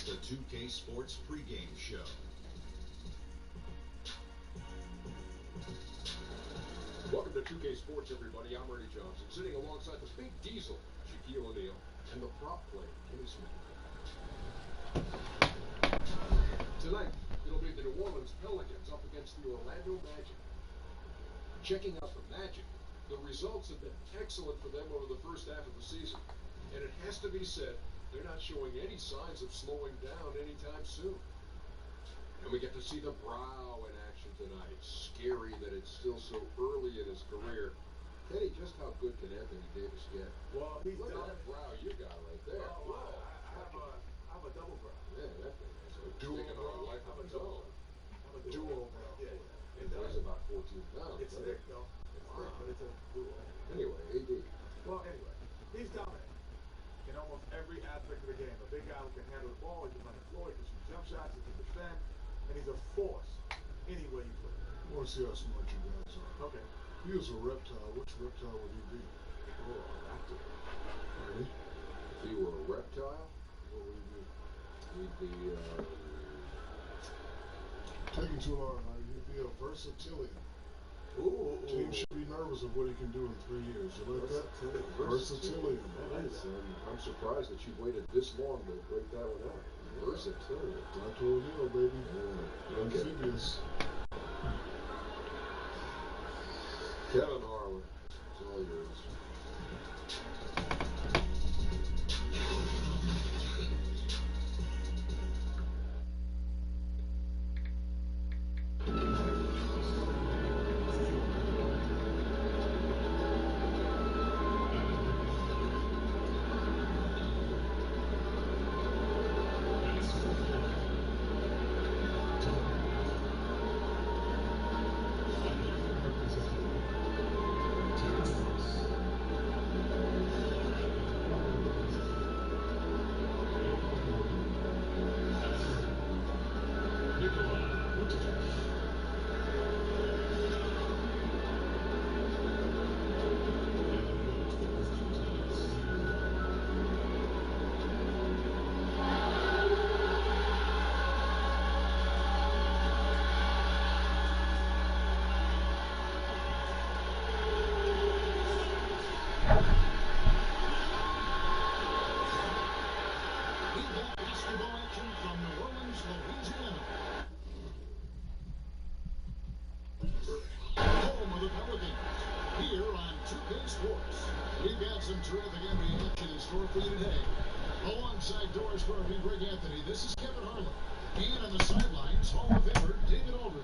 the 2K Sports pregame show. Welcome to 2K Sports, everybody. I'm Ernie Johnson, sitting alongside the big diesel, Shaquille O'Neal, and the prop player, Kenny Smith. Tonight, it'll be the New Orleans Pelicans up against the Orlando Magic. Checking out the Magic, the results have been excellent for them over the first half of the season. And it has to be said, they're not showing any signs of slowing down anytime soon. And we get to see the Brow in action tonight. Scary that it's still so early in his career. Kenny, just how good can Anthony Davis get? Well, he's Look at that Brow you got right there. Oh, wow. I have a double brow. Yeah, that thing is a Dual taking on a brow. life of its own. I'm a dual brow. Yeah. It weighs about 14 pounds. It's thick, though. It's thick, but it's a dual. Anyway, AD. Well, anyway, he's dominant in almost every aspect of the game. A big guy who can handle the ball, he can run the floor, he can shoot jump shots, he can defend, and he's a force any way you put it. I want to see how smart you guys are. Okay. He is a reptile. Which reptile would he be? Oh, a raptor. Ready? If he were a reptile, What would he be? he'd be, Taking too long, right? He'd be a versatilian. ooh. Team should be nervous of what he can do in 3 years. You like that? Versatilian. Versatilian. That is, I'm surprised that you waited this long to break that one out. Versatilian. I told you, baby. Yeah. Amphibious. Kevin Harlan, it's all yours. We've got some terrific NBA action in store for you today. Alongside Doris Murphy, Greg Anthony, this is Kevin Harlan. And on the sidelines, Hall of Famer David Aldridge.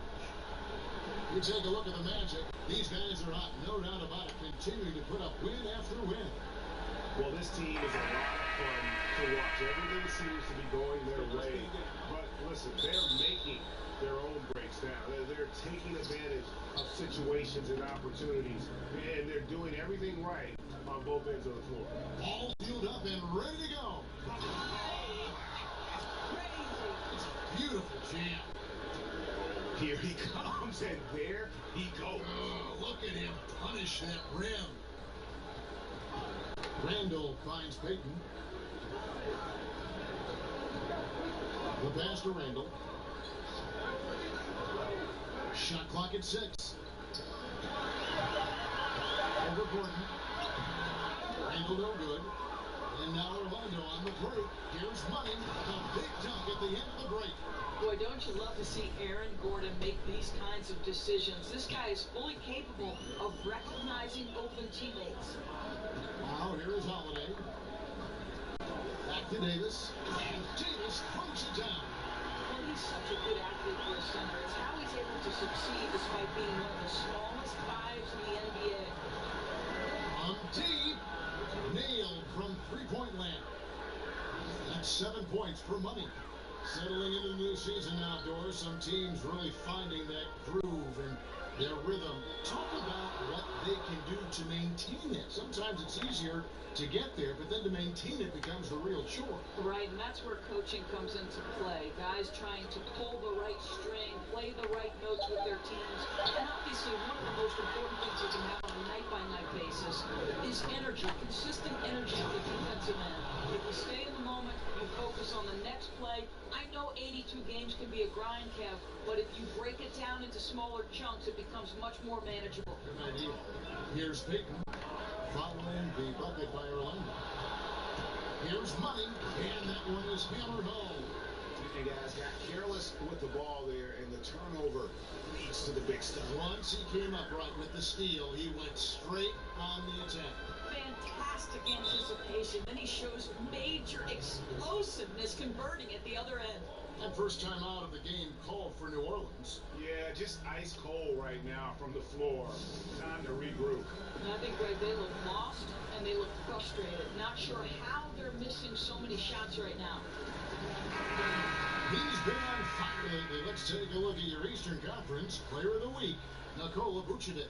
You take a look at the Magic. These guys are hot, no doubt about it, continuing to put up win after win. Well, this team is a lot of fun to watch. Everything seems to be going their way. But listen, they're making their own breaks now. They're taking advantage of situations and opportunities, and they're doing everything right on both ends of the floor. All fueled up and ready to go. It's a beautiful jam. Here he comes, and there he goes. Oh, look at him punish that rim. Randall finds Peyton. The pass to Randall. Shot clock at 6. Over Gordon. Randall no good. And now Orlando on the break. Here's Money. A big dunk at the end of the break. Boy, don't you love to see Aaron Gordon make these kinds of decisions. This guy is fully capable of recognizing open teammates. Now here is Holiday. Back to Davis. And Davis throws it down. Well, he's such a good athlete for a center. It's how he's able to succeed despite being one of the smallest fives in the NBA. On deep. Nailed from three-point land. That's 7 points for Money. Settling into the new season outdoors, some teams really finding that groove and their rhythm. Talk about what they can do to maintain it. Sometimes it's easier to get there, but then to maintain it becomes the real chore. Right, and that's where coaching comes into play. Guys trying to pull the right string, play the right notes with their teams. And obviously, one of the most important things you can have on a night-by-night basis is energy, consistent energy on the defensive end. If you stay in the moment, you focus on the next play, know 82 games can be a grind, Kev, but if you break it down into smaller chunks, it becomes much more manageable. Good idea. Here's Peyton, following the bucket by Orlando. Here's Money, and that one is hammered home. And guys got careless with the ball there, and the turnover leads to the big stuff. Once he came up right with the steal, he went straight on the attack. Fantastic anticipation. Then he shows major explosiveness converting at the other end. And first time out of the game called for New Orleans. Yeah, just ice cold right now from the floor. Time to regroup. And I think, Greg, they look lost and they look frustrated. Not sure how they're missing so many shots right now. He's been on fire lately. Let's take a look at your Eastern Conference Player of the Week, Nikola Vucevic.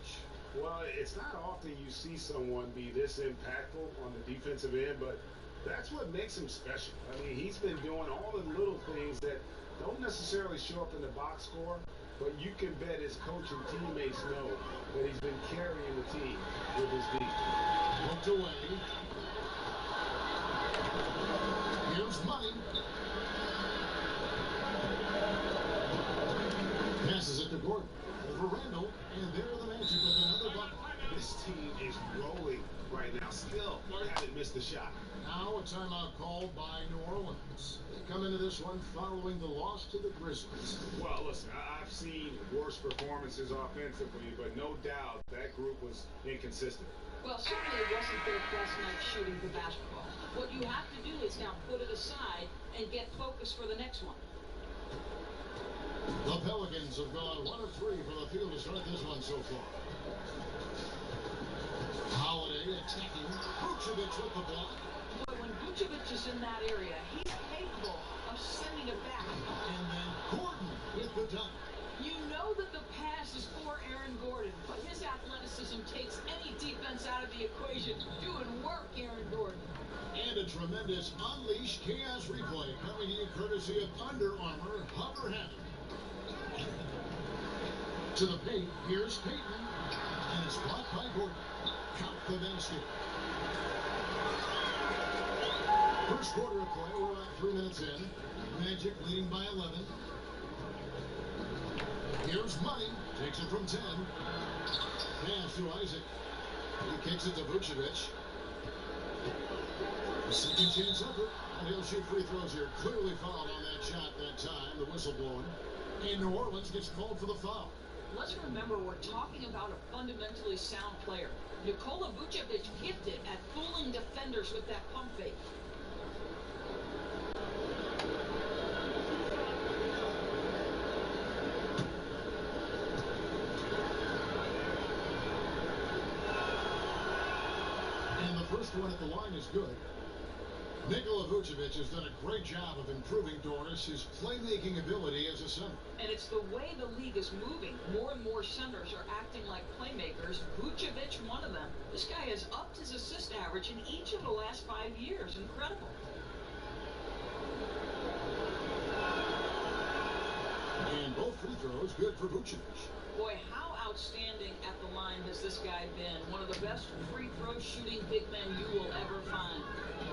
Well, it's not often you see someone be this impactful on the defensive end, but that's what makes him special. I mean, he's been doing all the little things that don't necessarily show up in the box score, but you can bet his coach and teammates know that he's been carrying the team with his D. Looked away. Here's Money. Passes it to Gordon. Over Randall, and there the Magic with another bucket. This team is rolling right now. Still haven't missed a shot. Now a timeout called by New Orleans. They come into this one following the loss to the Grizzlies. Well, listen, I've seen worse performances offensively, but no doubt that group was inconsistent. Well, certainly it wasn't their best night shooting the basketball. What you have to do is now put it aside and get focused for the next one. The Pelicans have gone 1 of 3 from the field to start this one so far. Holiday attacking. Vucevic with the block. But when Vucevic is in that area, he's capable of sending it back. And then Gordon with the dunk. You know that the pass is for Aaron Gordon, but his athleticism takes any defense out of the equation. Doing work, Aaron Gordon. And a tremendous Unleash Chaos replay coming to you courtesy of Under Armour Hover Habit. To the paint, here's Peyton, and it's blocked by Gordon. Count the basket. First quarter of play, we're about 3 minutes in. Magic leading by 11. Here's Money, takes it from 10. Pass to Isaac. He kicks it to Vucevic. A second chance effort, and he'll shoot free throws here. Clearly fouled on that shot that time, the whistle blowing. And New Orleans gets called for the foul. Let's remember we're talking about a fundamentally sound player. Nikola Vucevic gifted at fooling defenders with that pump fake. And the first one at the line is good. Nikola Vucevic has done a great job of improving, Doris, his playmaking ability as a center. And it's the way the league is moving. More and more centers are acting like playmakers. Vucevic, one of them. This guy has upped his assist average in each of the last 5 years. Incredible. And both free throws good for Vucevic. Boy, how outstanding at the line has this guy been. One of the best free throw shooting big men you will ever find.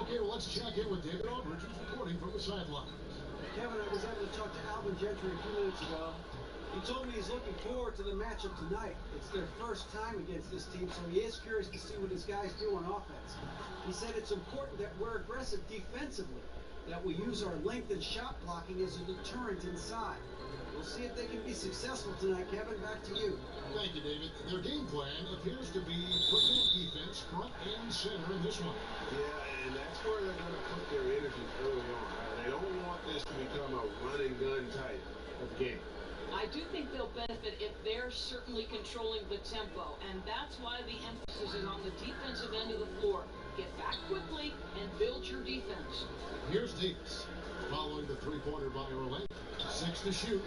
Okay, well, let's check in with David Aldridge, who's reporting from the sideline. Kevin, I was able to talk to Alvin Gentry a few minutes ago. He told me he's looking forward to the matchup tonight. It's their first time against this team, so he is curious to see what his guys do on offense. He said it's important that we're aggressive defensively, that we use our length and shot blocking as a deterrent inside. We'll see if they can be successful tonight. Kevin, back to you. Thank you, David. Their game plan appears to be putting that defense front and center in this one. Yeah, and that's where they're going to put their energy early on. They don't want this to become a run-and-gun type of game. I do think they'll benefit if they're certainly controlling the tempo, and that's why the emphasis is on the defensive end of the floor. Get back quickly and build your defense. Here's Davis, following the three-pointer by Orlando. 6 to shoot.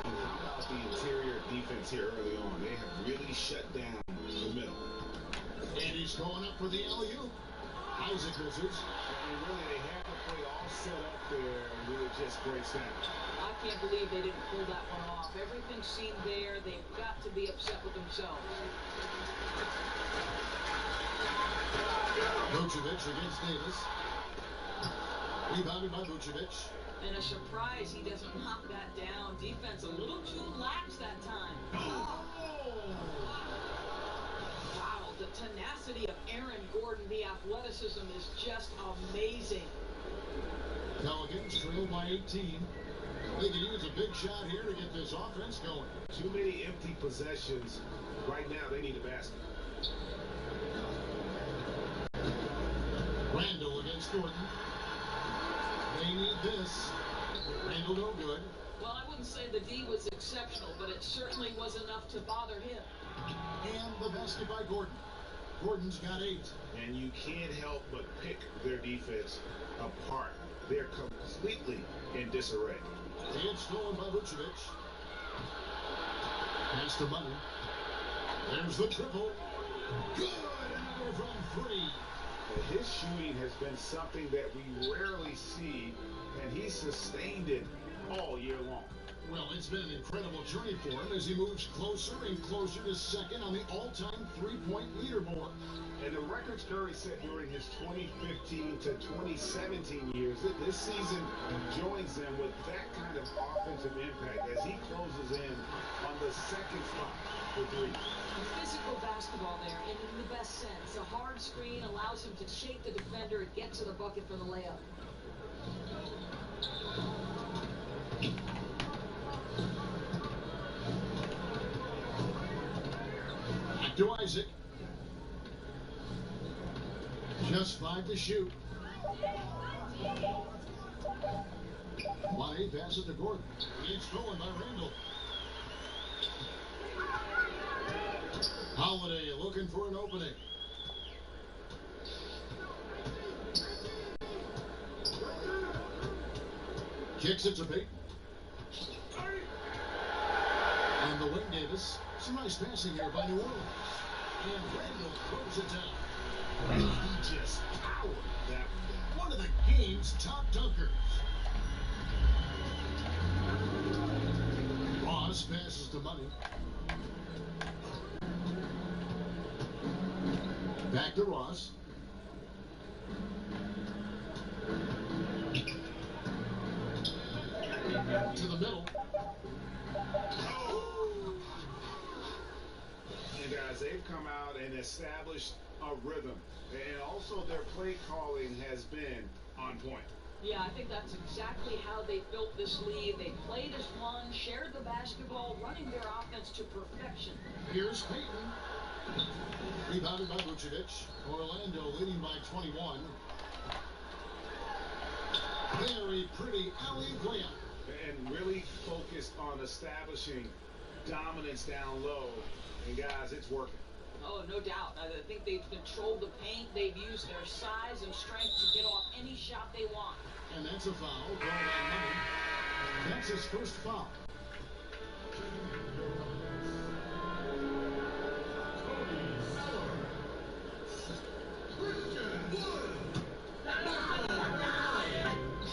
And how about the interior defense here early on? They have really shut down the middle. And he's going up for the alley-oop. Isaac misses. And really, they had the play all set up there, and it just breaks down. I can't believe they didn't pull that one off. Everything's seen there. They've got to be upset with themselves. Vucevic against Davis. Rebounded by Vucevic. And a surprise, he doesn't knock that down. Defense a little too lax that time. Oh! Wow, the tenacity of Aaron Gordon, the athleticism is just amazing. Pelicans trailed by 18. They can use a big shot here to get this offense going. Too many empty possessions. Right now, they need a basket. Randall against Gordon. They need this. Randall no good. Well, I wouldn't say the D was exceptional, but it certainly was enough to bother him. And the basket by Gordon. Gordon's got 8. And you can't help but pick their defense apart. They're completely in disarray. It's stolen by Vucevic. Pass to Money. There's the triple. Good! Another from 3. His shooting has been something that we rarely see, and he's sustained it all year long. Well, it's been an incredible journey for him as he moves closer and closer to second on the all-time three-point leaderboard. And the records Curry set during his 2015 to 2017 years, this season joins them with that kind of offensive impact as he closes in on the second spot for 3. Physical basketball there, and in the best sense. A hard screen allows him to shake the defender and get to the bucket for the layup. Back to Isaac. Just 5 to shoot. Money passes to Gordon. It's stolen by Randall. Holiday looking for an opening. Kicks it to Payton. And the wing gave us some nice passing here by New Orleans. And Randall throws it down. And he just powered that one down. One of the game's top dunkers. Ross passes to Money. Back to Ross. To the middle. And guys, they've come out and established a rhythm. And also their play calling has been on point. Yeah, I think that's exactly how they built this lead. They played as one, shared the basketball, running their offense to perfection. Here's Payton. Rebounded by Vucevic. Orlando leading by 21. Very pretty alley-oop layup. And really focused on establishing dominance down low. And guys, it's working. Oh, no doubt. I think they've controlled the paint. They've used their size and strength to get off any shot they want. And that's a foul called on Money. That's his first foul.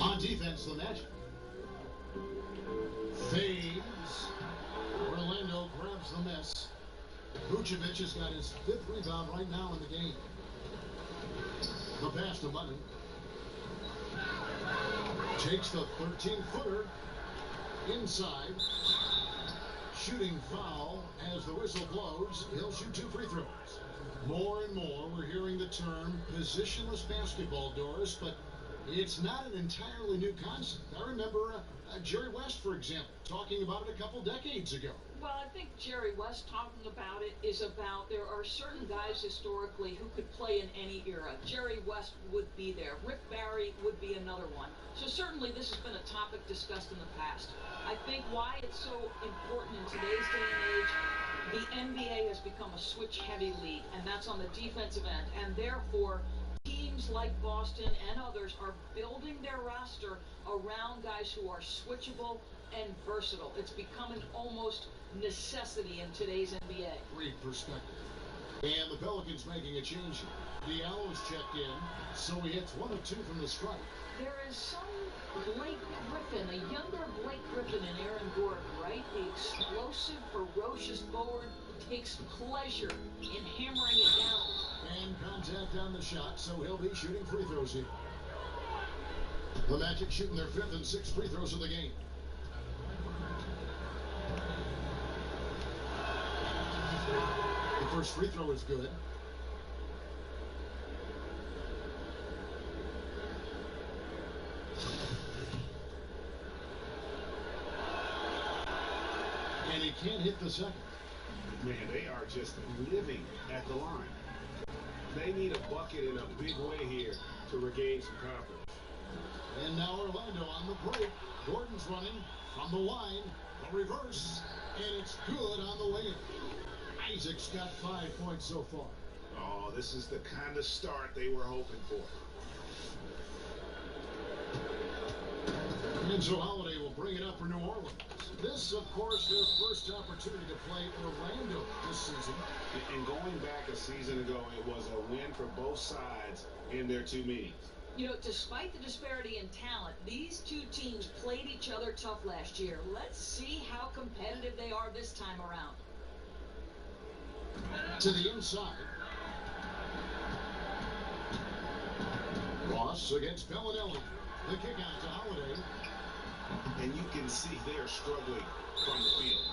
On defense, the Magic. Fades. Orlando grabs the miss. Vucevic has got his 5th rebound right now in the game. The pass to Money. Takes the 13-footer inside. Shooting foul as the whistle blows. He'll shoot 2 free throws. More and more we're hearing the term positionless basketball, Doris, but it's not an entirely new concept. I remember Jerry West, for example, talking about it a couple decades ago. Well, I think Jerry West talking about it is about there are certain guys historically who could play in any era. Jerry West would be there. Rick Barry would be another one. So certainly this has been a topic discussed in the past. I think why it's so important in today's day and age, the NBA has become a switch-heavy league, and that's on the defensive end. And therefore, teams like Boston and others are building their roster around guys who are switchable and versatile. It's become an almost necessity in today's NBA. Great perspective. And the Pelicans making a change here. Diallo's checked in, so he hits 1 of 2 from the strike. There is some Blake Griffin, a younger Blake Griffin in Aaron Gordon, right? The explosive, ferocious forward takes pleasure in hammering it down. And contact on the shot, so he'll be shooting free throws here. The Magic shooting their 5th and 6th free throws of the game. The first free throw is good. And he can't hit the second. Man, they are just living at the line. They need a bucket in a big way here to regain some confidence. And now Orlando on the break. Gordon's running from the line. The reverse. And it's good on the way in. Isaac's got 5 points so far. Oh, this is the kind of start they were hoping for. And so Holiday will bring it up for New Orleans. This, of course, their first opportunity to play Orlando this season. And going back a season ago, it was a win for both sides in their 2 meetings. You know, despite the disparity in talent, these two teams played each other tough last year. Let's see how competitive they are this time around. To the inside. Ross against Bellinelli. The kick out to Holiday. And you can see they're struggling from the field.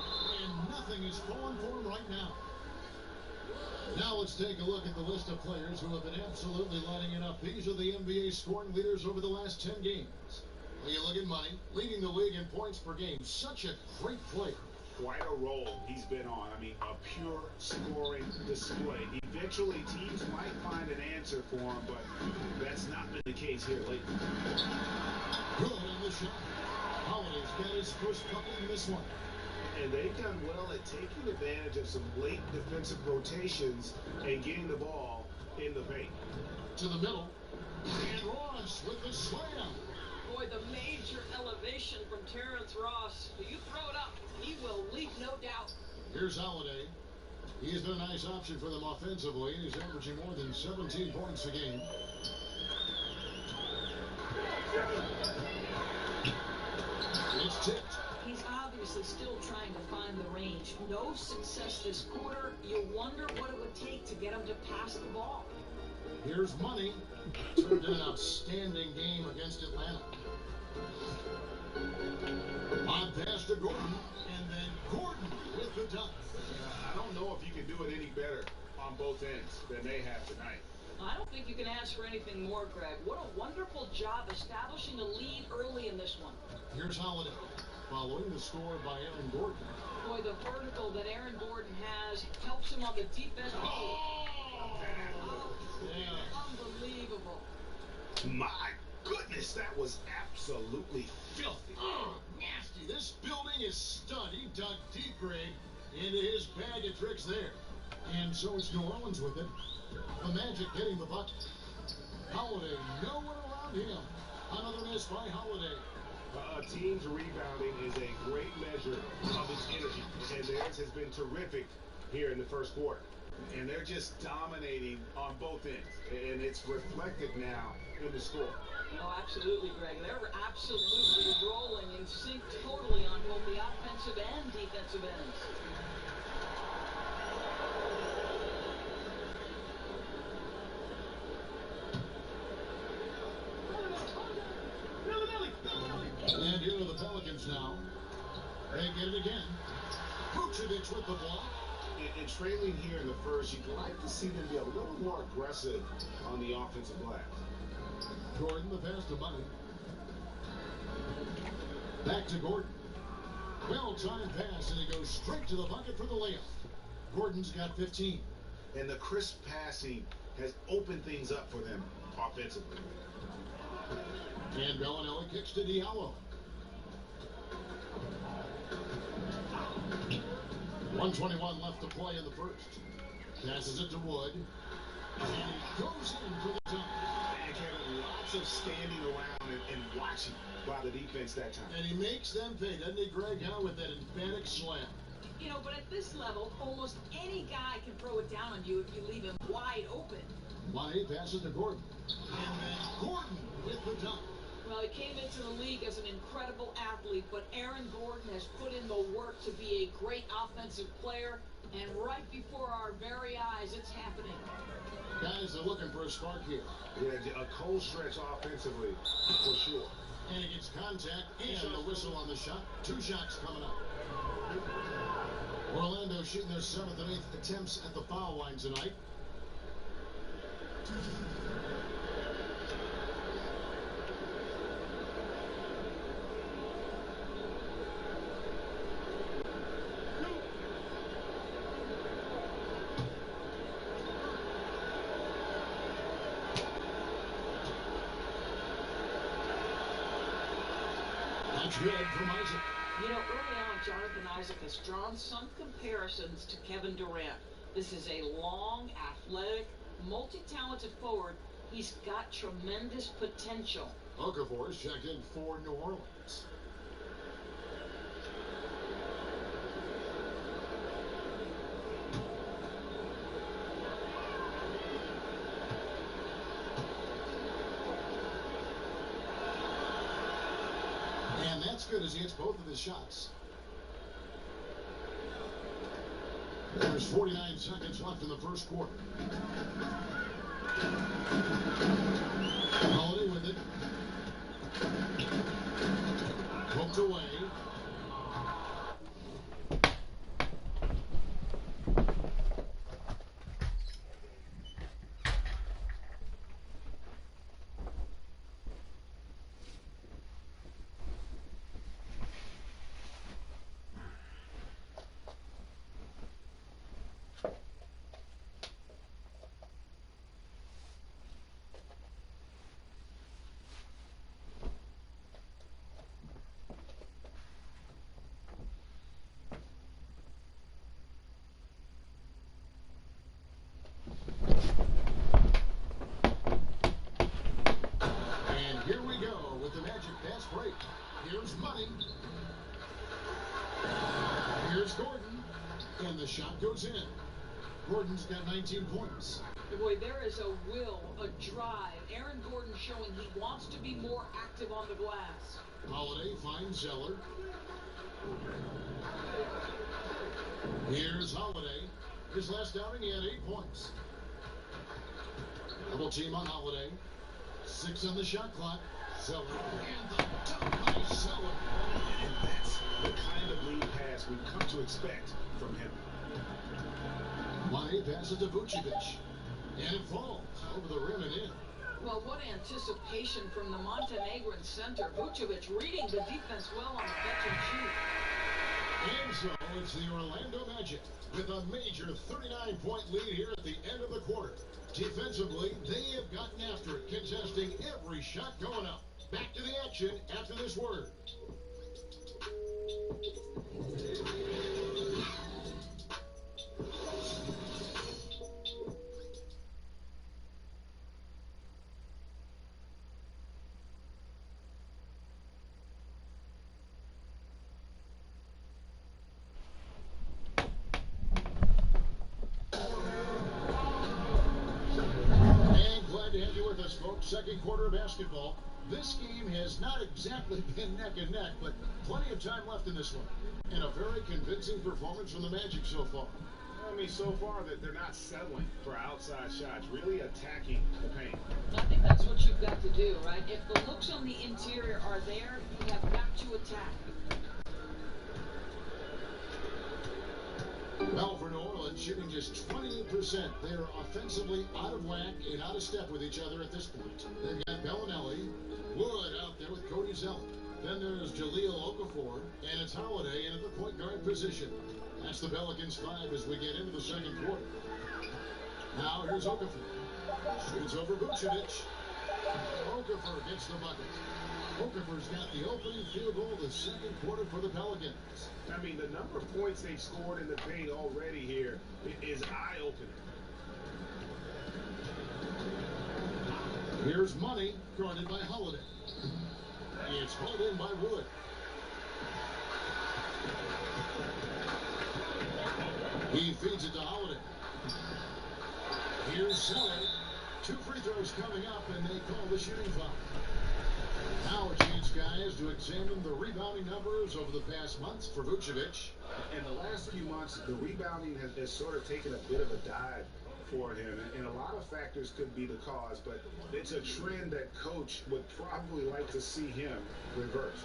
And nothing is falling for them right now. Now let's take a look at the list of players who have been absolutely lighting it up. These are the NBA scoring leaders over the last 10 games. When you look at money, leading the league in points per game. Such a great player. Quite a role he's been on. I mean, a pure scoring display. Eventually, teams might find an answer for him, but that's not been the case here lately. Good on the shot. Holiday's got his first couple in this one. And they've done well at taking advantage of some late defensive rotations and getting the ball in the paint. To the middle. And Ross with the slam. Boy, the major elevation from Terrence Ross. You throw it up, he will leap, no doubt. Here's Holiday. He's been a nice option for them offensively. He's averaging more than 17 points a game. It's tipped. He's obviously still trying to find the range. No success this quarter. You wonder what it would take to get him to pass the ball. Here's Money. Turned in an outstanding game against Atlanta. On pass to Gordon. And then Gordon with the dunk. I don't know if you can do it any better on both ends than they have tonight. I don't think you can ask for anything more, Greg. What a wonderful job establishing a lead early in this one. Here's Holiday. Following the score by Aaron Gordon. Boy, the vertical that Aaron Gordon has helps him on the defense. Unbelievable. My goodness, that was absolutely filthy. Oh, nasty. This building is stud. He dug deep, Greg, into his bag of tricks there. And so it's New Orleans with it. The Magic getting the bucket. Holiday, no one around him. Another miss by Holiday. A team's rebounding is a great measure of its energy, and theirs has been terrific here in the first quarter. And they're just dominating on both ends, and it's reflected now in the score. No, absolutely, Greg. They're absolutely rolling in sync totally on both the offensive and defensive ends. And here are the Pelicans now. They get it again. Vucevic with the ball. And trailing here in the first, you'd like to see them be a little more aggressive on the offensive glass. Gordon, the pass to Money. Back to Gordon. Well-timed pass, and he goes straight to the bucket for the layup. Gordon's got 15. And the crisp passing has opened things up for them offensively. And Bellinelli kicks to Diallo. 1:21 left to play in the first. Passes it to Wood. And he goes in for the dunk. And Kevin, lots of standing around and watching by the defense that time. And he makes them pay, doesn't he, Greg, out with that emphatic slam. You know, but at this level, almost any guy can throw it down on you if you leave him wide open. Money passes to Gordon. And then Gordon with the dunk. Well, he came into the league as an incredible athlete, but Aaron Gordon has put in the work to be a great offensive player, and right before our very eyes, it's happening. Guys are looking for a spark here. Yeah, a cold stretch offensively, for sure. And he gets contact and the whistle on the shot. 2 shots coming up. Orlando shooting their 7th and 8th attempts at the foul line tonight. That's good from Isaac. You know, early on, Jonathan Isaac has drawn some comparisons to Kevin Durant. This is a long, athletic, multi-talented forward. He's got tremendous potential. Okafor is checked in for New Orleans. And that's good as he hits both of his shots. There's 49 seconds left in the first quarter. Holiday with it. Poked away. Here's Money. Here's Gordon. And the shot goes in. Gordon's got 19 points. Boy, there is a will, a drive. Aaron Gordon showing he wants to be more active on the glass. Holiday finds Zeller. Here's Holiday. His last outing, he had 8 points. Double team on Holiday. 6 on the shot clock. Zeller. And the dunk by Zeller. And that's the kind of lead pass we've come to expect from him. Money passes to Vucevic. And it falls over the rim and in. Well, what anticipation from the Montenegrin center. Vucevic reading the defense well on the catch and shoot. And so it's the Orlando Magic with a major 39-point lead here at the end of the quarter. Defensively, they have gotten after it, contesting every shot going up. Back to the action after this word. Folks, second quarter of basketball. This game has not exactly been neck and neck, but plenty of time left in this one. And a very convincing performance from the Magic so far. I mean, so far that they're not settling for outside shots, really attacking the paint. I think that's what you've got to do, right? If the looks on the interior are there, you have got to attack. Well, for New Orleans, shooting just 28%. They're offensively out of whack and out of step with each other at this point. They've got Bellinelli, Wood out there with Cody Zeller. Then there's Jahlil Okafor, and it's Holiday in at the point guard position. That's the Pelicans 5 as we get into the second quarter. Now here's Okafor. Shoots over Vucevic. Okafor gets the bucket. Okafor's got the opening field goal of the second quarter for the Pelicans. I mean, the number of points they've scored in the paint already here is eye-opening. Here's Money, guarded by Holiday. It's hauled in by Wood. He feeds it to Holiday. Here's Zeller. 2 free throws coming up, and they call the shooting foul. Now a chance, guys, to examine the rebounding numbers over the past months for Vucevic. In the last few months, the rebounding has sort of taken a bit of a dive for him, and a lot of factors could be the cause, but it's a trend that coach would probably like to see him reverse.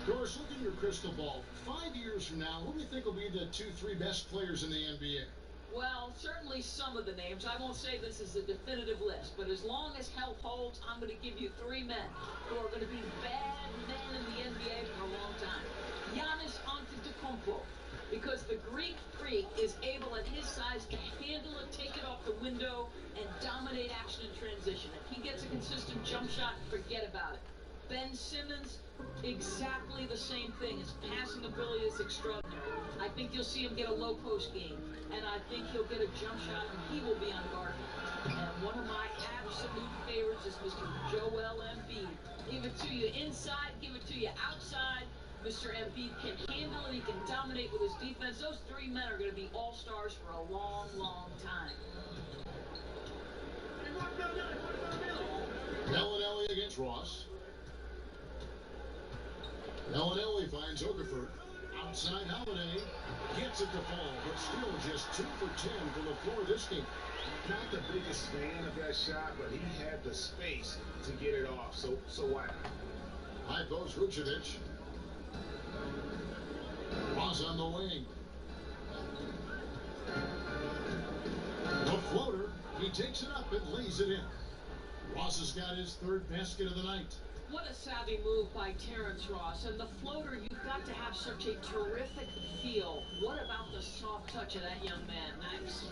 Doris, look in your crystal ball. 5 years from now, who do you think will be the 2-3 best players in the NBA? Well, certainly some of the names. I won't say this is a definitive list, but as long as health holds, I'm going to give you 3 men who are going to be bad men in the NBA for a long time. Giannis Antetokounmpo, because the Greek freak is able at his size to handle it, take it off the window, and dominate action in transition. If he gets a consistent jump shot, forget about it. Ben Simmons, exactly the same thing. His passing ability is extraordinary. I think you'll see him get a low post game, and I think he'll get a jump shot, and he will be unguarded. And one of my absolute favorites is Mr. Joel Embiid. Give it to you inside, give it to you outside. Mr. Embiid can handle it. He can dominate with his defense. Those 3 men are going to be all-stars for a long, long time. Bellinelli against Ross. Bellinelli finds Okafor. Outside Holiday. Gets it to fall, but still just 2 for 10 from the floor this game. Not the biggest fan of that shot, but he had the space to get it off, so why not? High post Vucevic. Ross on the wing. The floater. He takes it up and lays it in. Ross has got his 3rd basket of the night. What a savvy move by Terrence Ross. And the floater, you've got to have such a terrific feel. What about the soft touch of that young man? Nice.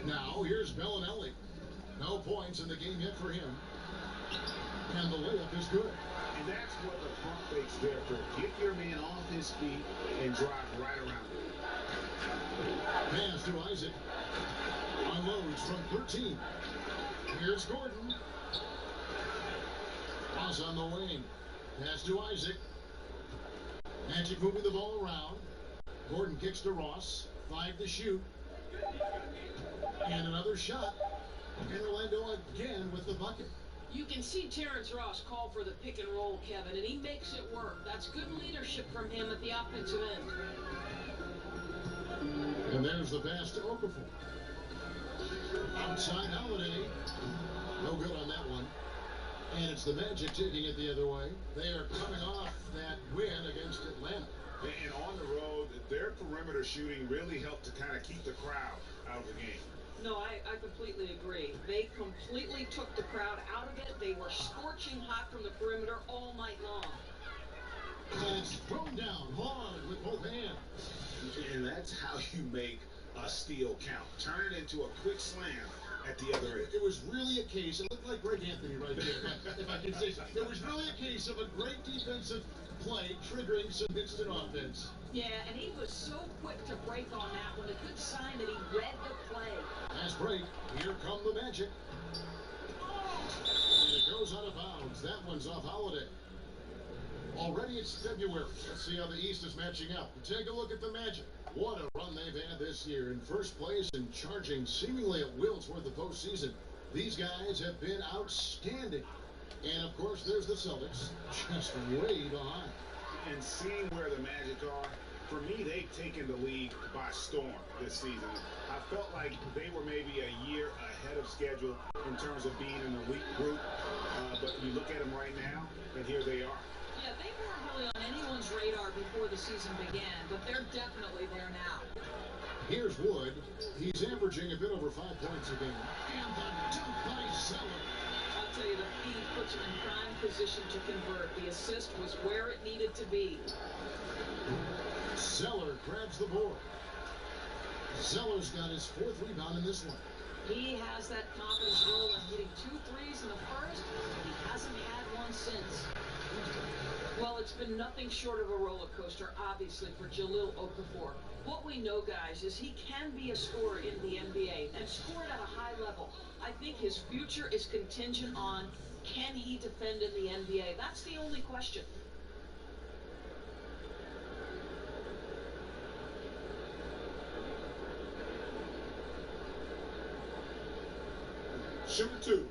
Now, here's Bellinelli. No points in the game yet for him. And the layup is good. And that's what the pump fake's there for. Get your man off his feet and drive right around him. Pass to Isaac. Unloads from 13. Here's Gordon. Ross on the wing. Pass to Isaac. Magic moving the ball around. Gordon kicks to Ross. 5 to shoot. And another shot. And Orlando again with the bucket. You can see Terrence Ross call for the pick and roll, Kevin, and he makes it work. That's good leadership from him at the offensive end. And there's the pass to Okafor. Outside Holiday. No good on that one. And it's the Magic taking it the other way. They are coming off that win against Atlanta. And on the road, their perimeter shooting really helped to kind of keep the crowd out of the game. No, I completely agree. They completely took the crowd out of it. They were scorching hot from the perimeter all night long. And it's thrown down hard with both hands. And that's how you make a steal count. Turn it into a quick slam at the other end. It was really a case, it looked like Greg Anthony right there, if I can say so. It was really a case of a great defensive play triggering some instant offense. Yeah, and he was so quick to break on that one. A good sign that he read the play. Pass break. Here come the Magic. And it goes out of bounds. That one's off Holiday. Already it's February. Let's see how the East is matching up. Take a look at the Magic. What a run they've had this year. In first place and charging seemingly at will toward the postseason. These guys have been outstanding. And, of course, there's the Celtics, just way behind. And seeing where the Magic are, for me, they've taken the league by storm this season. I felt like they were maybe a year ahead of schedule in terms of being an elite group. But you look at them right now, and here they are. Yeah, they weren't really on anyone's radar before the season began, but they're definitely there now. Here's Wood. He's averaging a bit over 5 points a game. And the dunk by Zeller. I'll tell you, the feed puts him in prime position to convert. The assist was where it needed to be. Zeller grabs the board. Zeller's got his 4th rebound in this one. He has that confidence roll and hitting 2 threes in the first. He hasn't had one since. Well, it's been nothing short of a roller coaster, obviously, for Jahlil Okafor. What we know, guys, is he can be a scorer in the NBA and score at a high level. I think his future is contingent on, can he defend in the NBA? That's the only question. Shooter 2.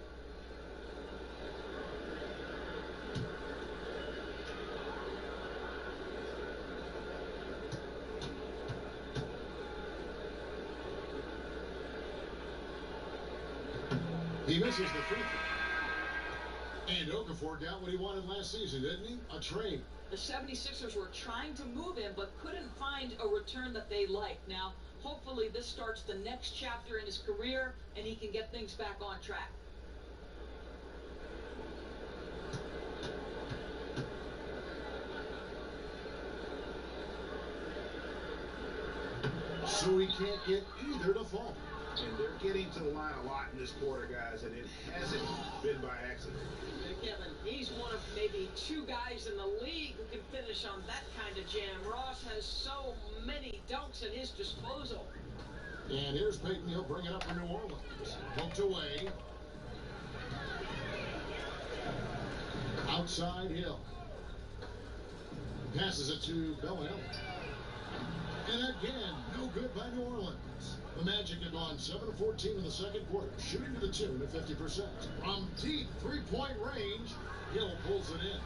He misses the free throw. And Okafor got what he wanted last season, didn't he? A trade. The 76ers were trying to move him, but couldn't find a return that they liked. Now, hopefully this starts the next chapter in his career, and he can get things back on track. So he can't get either to fall. And they're getting to the line a lot in this quarter, guys, and it hasn't been by accident. Kevin, he's one of maybe two guys in the league who can finish on that kind of jam. Ross has so many dunks at his disposal. And here's Payton. He'll bring it up for New Orleans. Poked away. Outside Hill. Passes it to Bellinelli. And again, no good by New Orleans. The Magic have gone 7 of 14 in the second quarter, shooting to the tune of 50%. From deep three-point range, Hill pulls it in.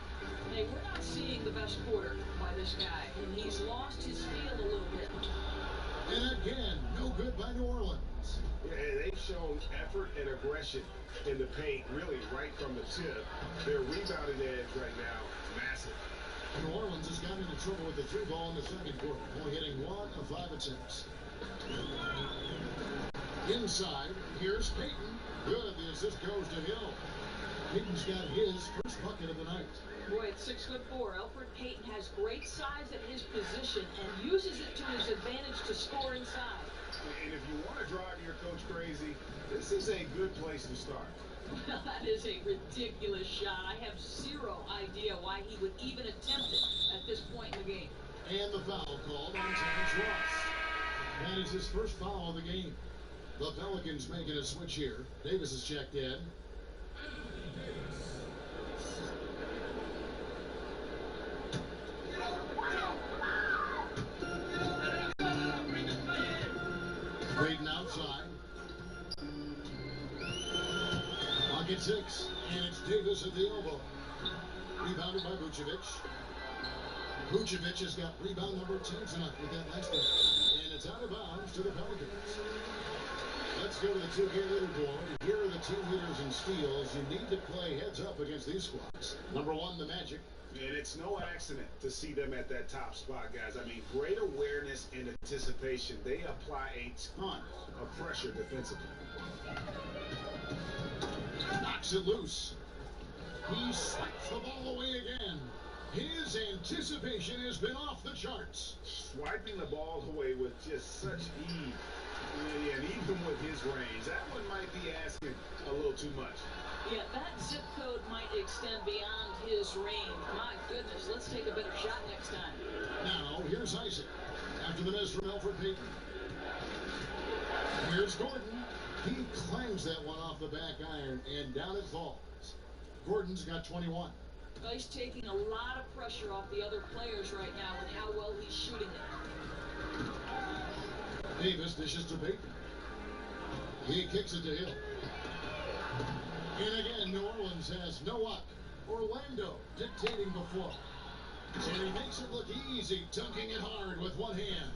Hey, we're not seeing the best quarter by this guy, and he's lost his feel a little bit. And again, no good by New Orleans. Yeah, they've shown effort and aggression in the paint, really right from the tip. Their rebounding edge right now, massive. New Orleans has gotten into trouble with the three ball in the second quarter, only hitting 1 of 5 attempts. Inside, here's Payton. Good, the assist goes to Hill. Payton's got his first bucket of the night. Boy, at 6'4", Elfrid Payton has great size at his position and uses it to his advantage to score inside. And if you want to drive your coach crazy, this is a good place to start. That is a ridiculous shot. I have zero idea why he would even attempt it at this point in the game. And the foul called on Terrence Ross. That is his first foul of the game. The Pelicans making a switch here. Davis is checked in. Payton outside. Pocket 6, and it's Davis at the elbow. Rebounded by Vucevic. Vucevic has got rebound number 10 tonight with that last one. And it's out of bounds to the Pelicans. Let's go to the 2K leaderboard. Here are the team leaders in steals. You need to play heads up against these squads. Number 1, the Magic. And it's no accident to see them at that top spot, guys. I mean, great awareness and anticipation. They apply a ton of pressure defensively. Knocks it loose. He swipes the ball away again. His anticipation has been off the charts. Swiping the ball away with just such ease. And even with his range, that one might be asking a little too much. Yeah, that zip code might extend beyond his range. My goodness, let's take a better shot next time. Now, here's Isaac. After the miss from Elfrid Payton. Here's Gordon. He clangs that one off the back iron, and down it falls. Gordon's got 21. Well, he's taking a lot of pressure off the other players right now with how well he's shooting it. Davis dishes to Payton. He kicks it to Hill. And again, New Orleans has no up. Orlando dictating the flow. And he makes it look easy, dunking it hard with one hand.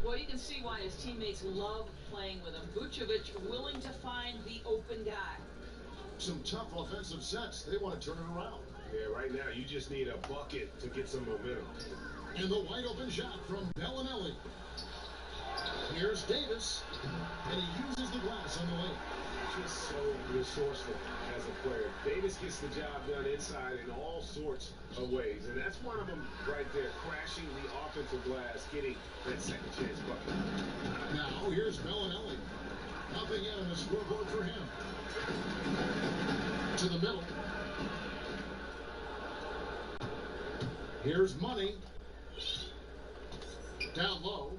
Well, you can see why his teammates love playing with him. Vucevic willing to find the open guy. Some tough offensive sets. They want to turn it around. Yeah, right now you just need a bucket to get some momentum. And the wide open shot from Bellinelli. Here's Davis, and he uses the glass on the way. Just so resourceful as a player. Davis gets the job done inside in all sorts of ways, and that's one of them right there, crashing the offensive glass, getting that second chance bucket. Now here's Bellinelli. Nothing yet on the scoreboard for him. To the middle. Here's Money. Down low.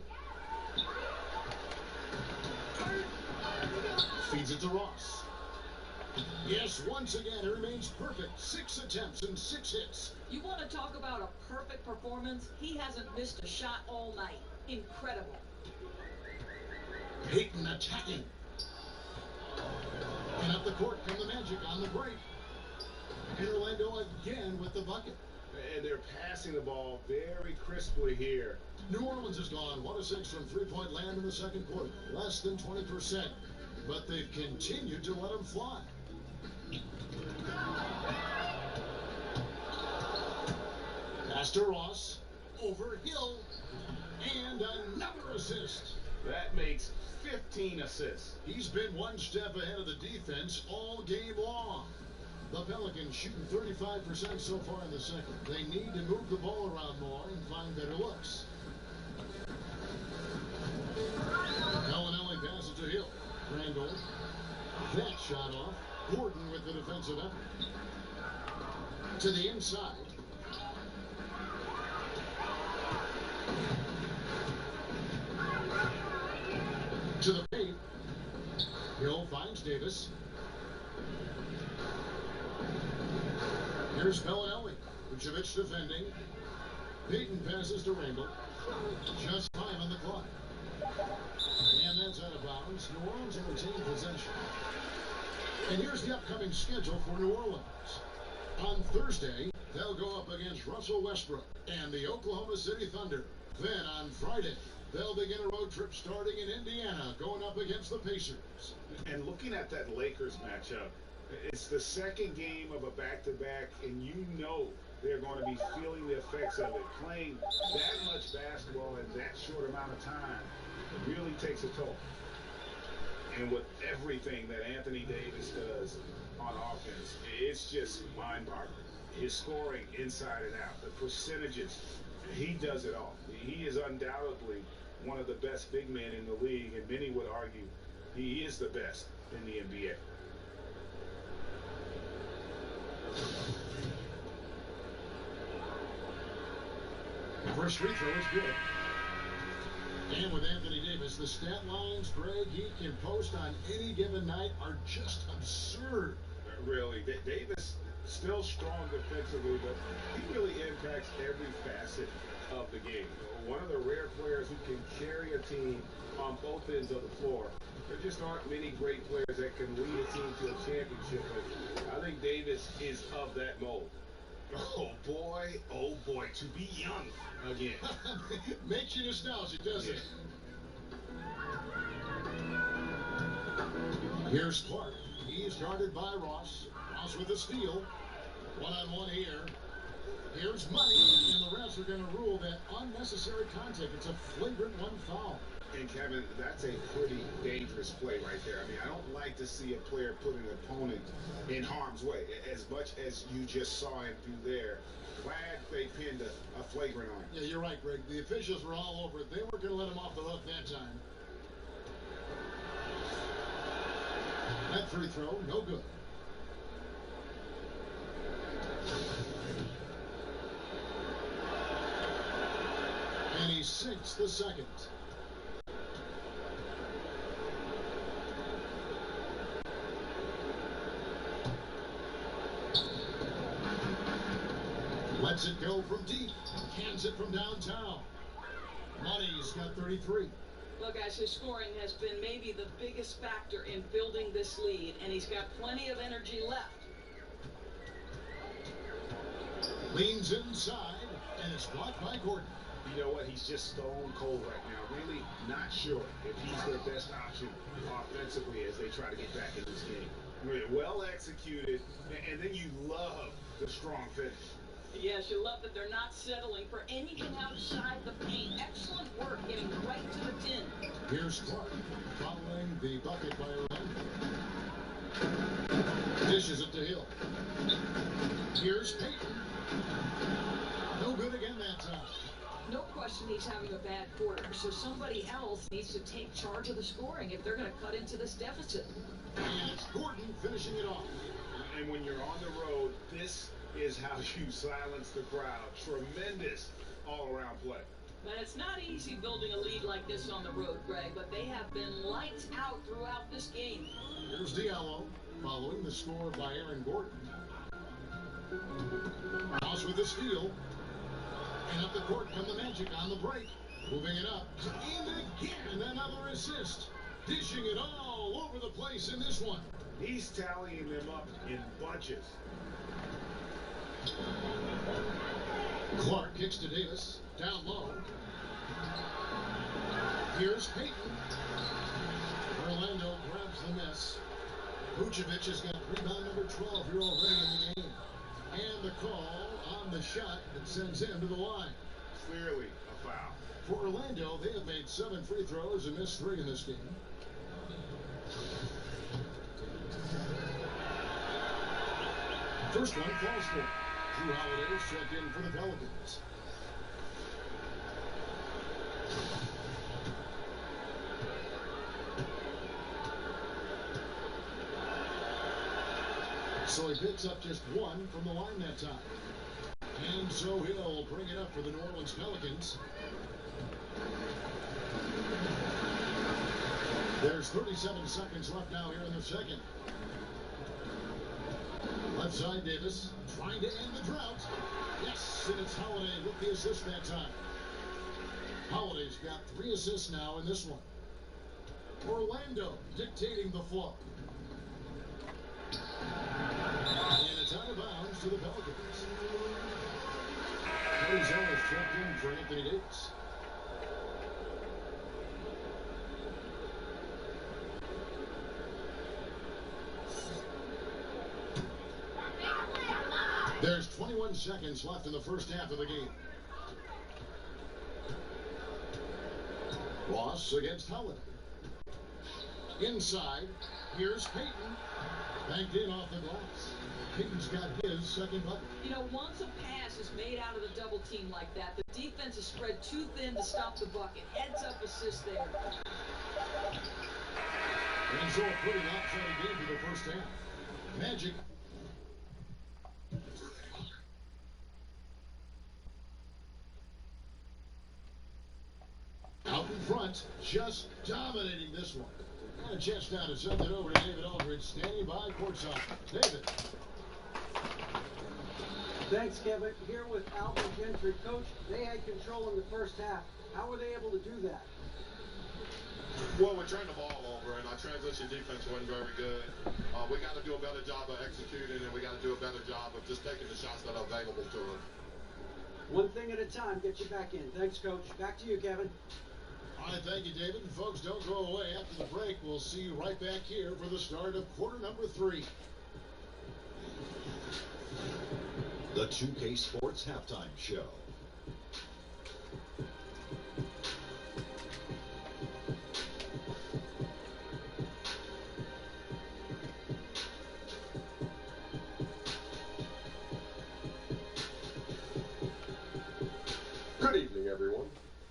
Feeds it to Ross. Yes, once again, it remains perfect. 6 attempts and 6 hits. You want to talk about a perfect performance? He hasn't missed a shot all night. Incredible. Payton attacking. And up the court come the Magic on the break. And Orlando again with the bucket. And they're passing the ball very crisply here. New Orleans has gone 1 of 6 from three-point land in the second quarter. Less than 20%. But they've continued to let them fly. Pass to Ross. Over Hill. And another assist. That makes 15 assists. He's been one step ahead of the defense all game long. The Pelicans shooting 35% so far in the second. They need to move the ball around more and find better looks. Bellinelli passes to Hill. Randall. That shot off. Gordon with the defensive effort. To the inside. To the paint. Hill finds Davis. Here's Bellinelli. Vucevic defending. Payton passes to Randall. Just 5 on the clock. And that's out of bounds. New Orleans will retain possession. And here's the upcoming schedule for New Orleans. On Thursday, they'll go up against Russell Westbrook and the Oklahoma City Thunder. Then on Friday, they'll begin a road trip starting in Indiana, going up against the Pacers. And looking at that Lakers matchup, it's the second game of a back-to-back, and you know they're going to be feeling the effects of it. Playing that much basketball in that short amount of time really takes a toll. And with everything that Anthony Davis does on offense, it's just mind-boggling. His scoring inside and out, the percentages, he does it all. He is undoubtedly one of the best big men in the league, and many would argue he is the best in the NBA. The first free throw is good. And with Anthony Davis, the stat lines, Greg, he can post on any given night are just absurd. Really, Davis still strong defensively, but he really impacts every facet of the game. One of the rare players who can carry a team on both ends of the floor. There just aren't many great players that can lead a team to a championship, but I think Davis is of that mold. Oh boy, to be young again. Makes you nostalgic, doesn't it? Here's Clark. He's guarded by Ross. Ross with a steal. One-on-one here. Here's Money, and the refs are going to rule that unnecessary contact. It's a flagrant one foul. And Kevin, that's a pretty dangerous play right there. I mean, I don't like to see a player put an opponent in harm's way, as much as you just saw him do there. Glad they pinned a flagrant on him. Yeah, you're right, Greg. The officials were all over it. They weren't going to let him off the hook that time. That free throw, no good. And he sinks the second. Lets it go from deep. Hands it from downtown. Money's got 33. Well, guys, his scoring has been maybe the biggest factor in building this lead, and he's got plenty of energy left. Leans inside, and it's blocked by Gordon. You know what? He's just stone cold right now. Really not sure if he's their best option offensively as they try to get back in this game. Really well executed, and then you love the strong finish. Yes, you love that they're not settling for anything outside the paint. Excellent work getting right to the tin. Here's Clark following the bucket by Orlando. Dishes it to Hill. Here's Payton. No good again that time. No question he's having a bad quarter, so somebody else needs to take charge of the scoring if they're going to cut into this deficit. And it's Gordon finishing it off. And when you're on the road, this is how you silence the crowd. Tremendous all-around play. But it's not easy building a lead like this on the road, Greg, but they have been lights out throughout this game. Here's Diallo following the score by Aaron Gordon. Ross with the steal. And up the court come the Magic on the break. Moving it up. And again, another assist. Dishing it all over the place in this one. He's tallying them up in bunches. Clark kicks to Davis. Down low. Here's Payton. Orlando grabs the miss. Vucevic has got rebound number 12 here already in the game. And the call on the shot that sends him to the line. Clearly a foul. For Orlando, they have made 7 free throws and missed 3 in this game. First one falls for. Drew Holiday's checked in for the Pelicans. So he picks up just 1 from the line that time. And so he'll bring it up for the New Orleans Pelicans. There's 37 seconds left now here in the second. Left side, Davis trying to end the drought. Yes, and it's Holiday with the assist that time. Holiday's got 3 assists now in this one. Orlando dictating the flow. And it's out of bounds to the Pelicans. Ellis checked in for Anthony Davis. There's 21 seconds left in the first half of the game. Ross against Holiday. Inside, here's Payton. Banked in off the glass. Payton's got his second bucket. You know, once a pass is made out of the double team like that, the defense is spread too thin to stop the bucket. Heads up assist there. And so a pretty lopsided game for the first half. Magic. Out in front, just dominating this one. And a chance now to send it over to David Aldridge, standing by courtside. David. Thanks, Kevin. Here with Alvin Gentry. Coach, they had control in the first half. How were they able to do that? Well, we turned the ball over, and our transition defense wasn't very good. We got to do a better job of executing, and we got to do a better job of just taking the shots that are available to us. One thing at a time. Get you back in. Thanks, Coach. Back to you, Kevin. All right, thank you, David. And folks, don't go away. After the break, we'll see you right back here for the start of quarter number 3. The 2K Sports Halftime Show. Good evening, everyone.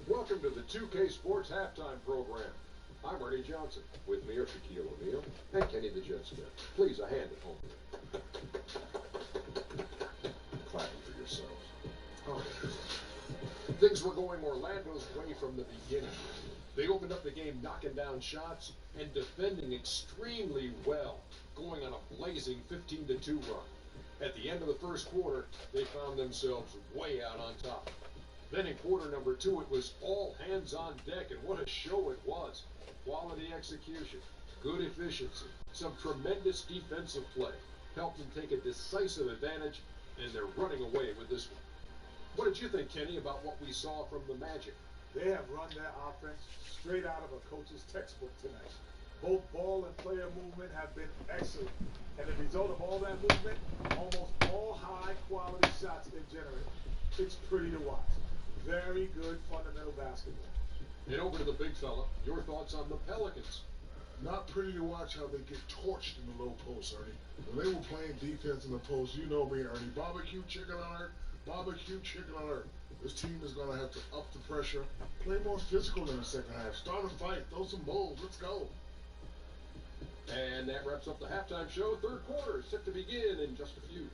Welcome to the 2K Sports Halftime Program. I'm Ernie Johnson. With me are Shaquille O'Neal and Kenny the Jet Smith. Please, a hand at home. Clapping for yourselves. Oh. Things were going Orlando's way from the beginning. They opened up the game knocking down shots and defending extremely well, going on a blazing 15-2 run. At the end of the first quarter, they found themselves way out on top. Then in quarter number 2, it was all hands on deck, and what a show it was. Quality execution, good efficiency, some tremendous defensive play helped them take a decisive advantage, and they're running away with this one. What did you think, Kenny, about what we saw from the Magic? They have run their offense straight out of a coach's textbook tonight. Both ball and player movement have been excellent. And the result of all that movement, almost all high-quality shots they generate. It's pretty to watch. Very good fundamental basketball. And over to the big fella, your thoughts on the Pelicans? Not pretty to watch how they get torched in the low post, Ernie. When they were playing defense in the post, you know me, Ernie. Barbecue chicken alert. Barbecue chicken alert. This team is going to have to up the pressure, play more physical in the second half. Start a fight, throw some bowls. Let's go. And that wraps up the halftime show. Third quarter is set to begin in just a few.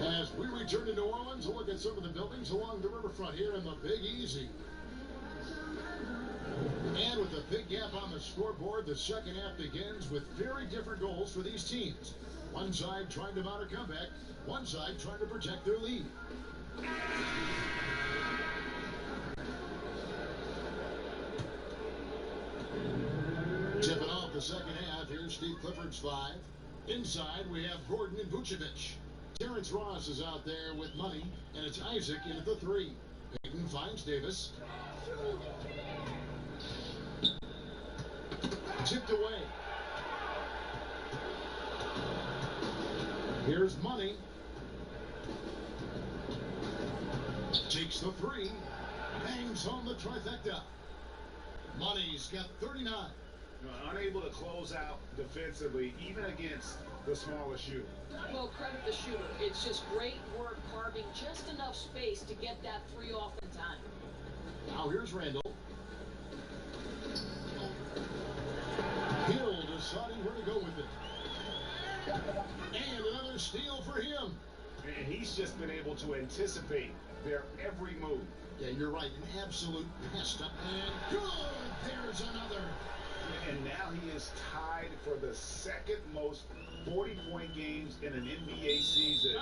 As we return to New Orleans, we'll look at some of the buildings along the riverfront here in the Big Easy. And with a big gap on the scoreboard, the second half begins with very different goals for these teams. One side trying to mount a comeback, one side trying to protect their lead. Tipping off the second half, here's Steve Clifford's 5. Inside, we have Gordon and Vucevic. Terrence Ross is out there with money, and it's Isaac in at the 3. Payton finds Davis. Tipped away. Here's Money. Takes the 3. Bangs home the trifecta. Money's got 39. Unable to close out defensively, even against the smaller shooter. Well, credit the shooter. It's just great work carving just enough space to get that 3 off in time. Now here's Randall. Hill deciding where to go with it. And another steal for him. And he's just been able to anticipate their every move. Yeah, you're right. An absolute pest up. And good. There's another. And now he is tied for the second most 40-point games in an NBA season.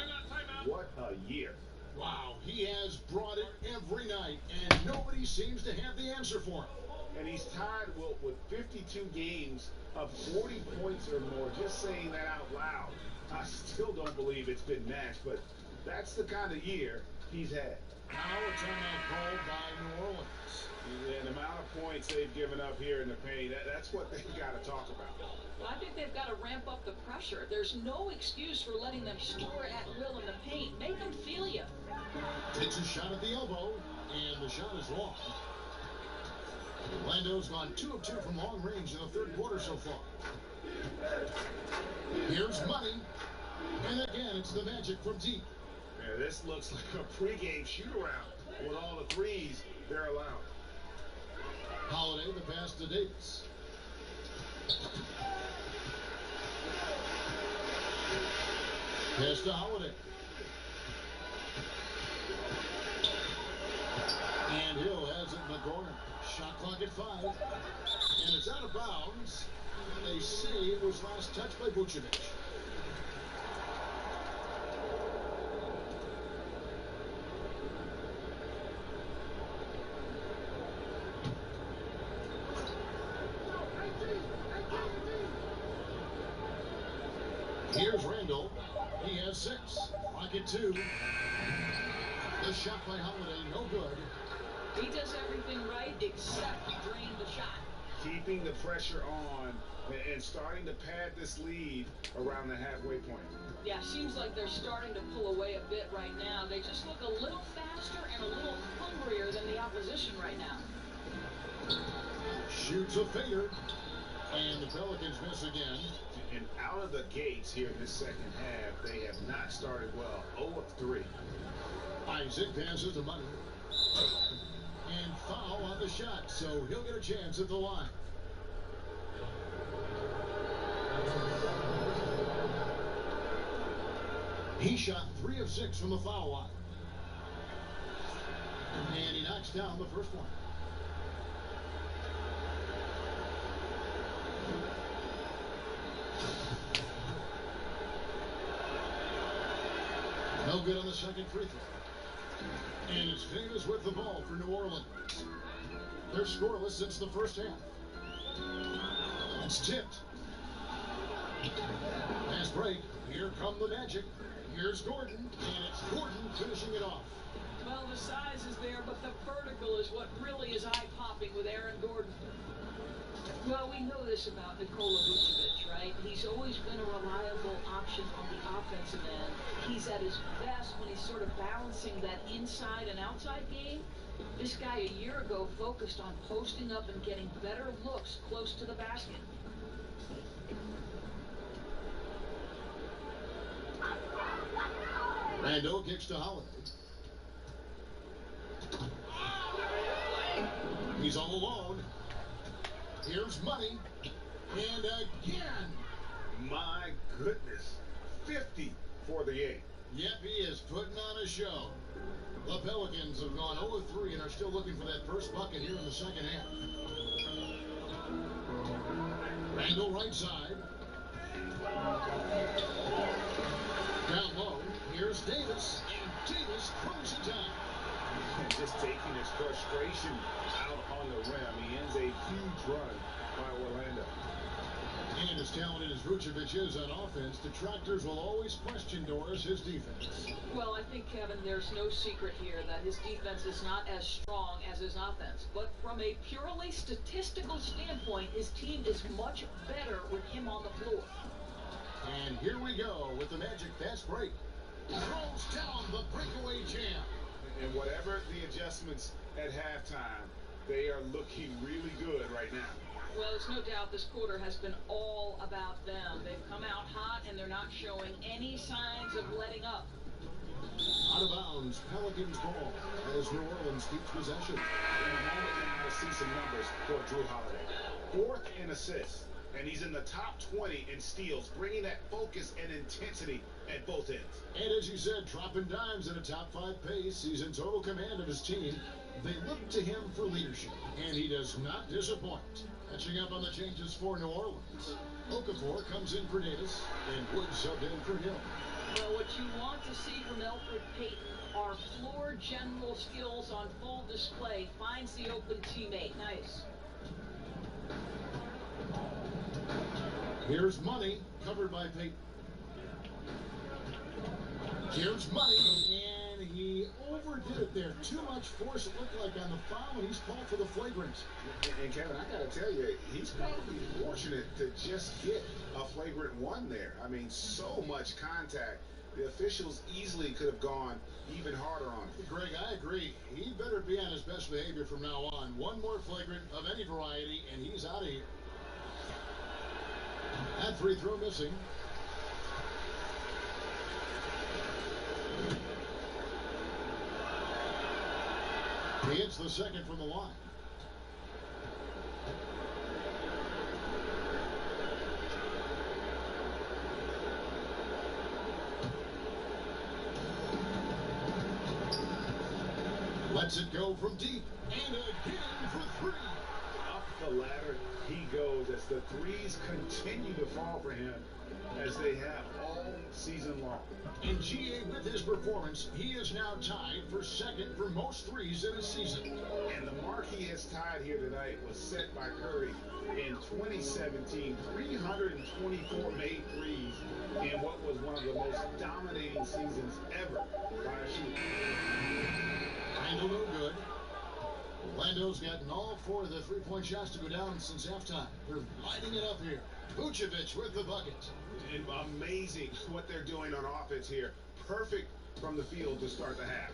What a year. Wow, he has brought it every night, and nobody seems to have the answer for him. And he's tied with 52 games of 40 points or more. Just saying that out loud, I still don't believe it's been matched, but that's the kind of year he's had. Now a timeout called by New Orleans. And the amount of points they've given up here in the paint, that's what they've got to talk about. Well, I think they've got to ramp up the pressure. There's no excuse for letting them score at will in the paint. Make them feel you. Takes a shot at the elbow, and the shot is long. Orlando's gone 2 of 2 from long range in the third quarter so far. Here's Money, and again it's the Magic from deep. Yeah, this looks like a pregame shoot-around with all the threes they're allowed. Holiday, the pass to Davis. Pass to Holiday. And Hill has it in the corner. Shot clock at 5. And it's out of bounds. They say it was last touched by Vucevic. Here's Randall. He has 6. Clock at 2. The shot by Holiday, no good. He does everything right except drain the shot. Keeping the pressure on and starting to pad this lead around the halfway point. Yeah, seems like they're starting to pull away a bit right now. They just look a little faster and a little hungrier than the opposition right now. Shoots a fader. And the Pelicans miss again. And out of the gates here in this second half, they have not started well. 0 of 3. Isaac passes to Money. And foul on the shot, so he'll get a chance at the line. He shot 3 of 6 from the foul line. And he knocks down the first one. No good on the second free throw. And it's Davis with the ball for New Orleans. They're scoreless since the first half. It's tipped. Fast break. Here come the Magic. Here's Gordon. And it's Gordon finishing it off. Well, the size is there, but the vertical is what really is eye-popping with Aaron Gordon. Well, we know this about Nikola Vucevic, right? He's always been a reliable option on the offensive end. He's at his best when he's sort of balancing that inside and outside game. This guy a year ago focused on posting up and getting better looks close to the basket. Randall kicks to Holiday. He's all alone. Here's Money. And again. My goodness. 50 for the 8. Yep, he is putting on a show. The Pelicans have gone 0-3 and are still looking for that first bucket here in the second half. Randall right side. Down low. Here's Davis. And Davis throws it down. Just taking his frustration out on the rim. He ends a huge run by Orlando. And as talented as Vucevic is on offense, detractors will always question his defense. Well, I think, Kevin, there's no secret here that his defense is not as strong as his offense. But from a purely statistical standpoint, his team is much better with him on the floor. And here we go with the Magic fast break. Throws down the breakaway jam. And whatever the adjustments at halftime, they are looking really good right now. Well, there's no doubt this quarter has been all about them. They've come out hot, and they're not showing any signs of letting up. Out of bounds, Pelicans ball as New Orleans keeps possession. In a moment now, we'll see some numbers for Drew Holiday. 4th in assists, and he's in the top 20 in steals, bringing that focus and intensity at both ends. And as you said, dropping dimes at a top 5 pace. He's in total command of his team. They look to him for leadership, and he does not disappoint. Catching up on the changes for New Orleans. Okafor comes in for Davis, and Wood subbed in for Hill. Well, what you want to see from Elfrid Payton are floor general skills on full display. Finds the open teammate. Nice. Here's Money, covered by Payton. Here's Money, and he overdid it there. Too much force, it looked like, on the foul, and he's called for the flagrant. And Kevin, I got to tell you, he's probably fortunate to just get a flagrant 1 there. I mean, so much contact. The officials easily could have gone even harder on him. Greg, I agree. He better be on his best behavior from now on. One more flagrant of any variety, and he's out of here. That free throw missing. He hits the second from the line. Lets it go from deep, and again for 3. Up the ladder he goes as the threes continue to fall for him, as they have all season long. And GA, with his performance, he is now tied for 2nd for most threes in a season. And the mark he has tied here tonight was set by Curry in 2017. 324 made threes in what was one of the most dominating seasons ever by a shooter. Randall no good. Orlando's gotten all 4 of the 3-point shots to go down since halftime. They're lighting it up here. Vucevic with the bucket. And amazing what they're doing on offense here. Perfect from the field to start the half.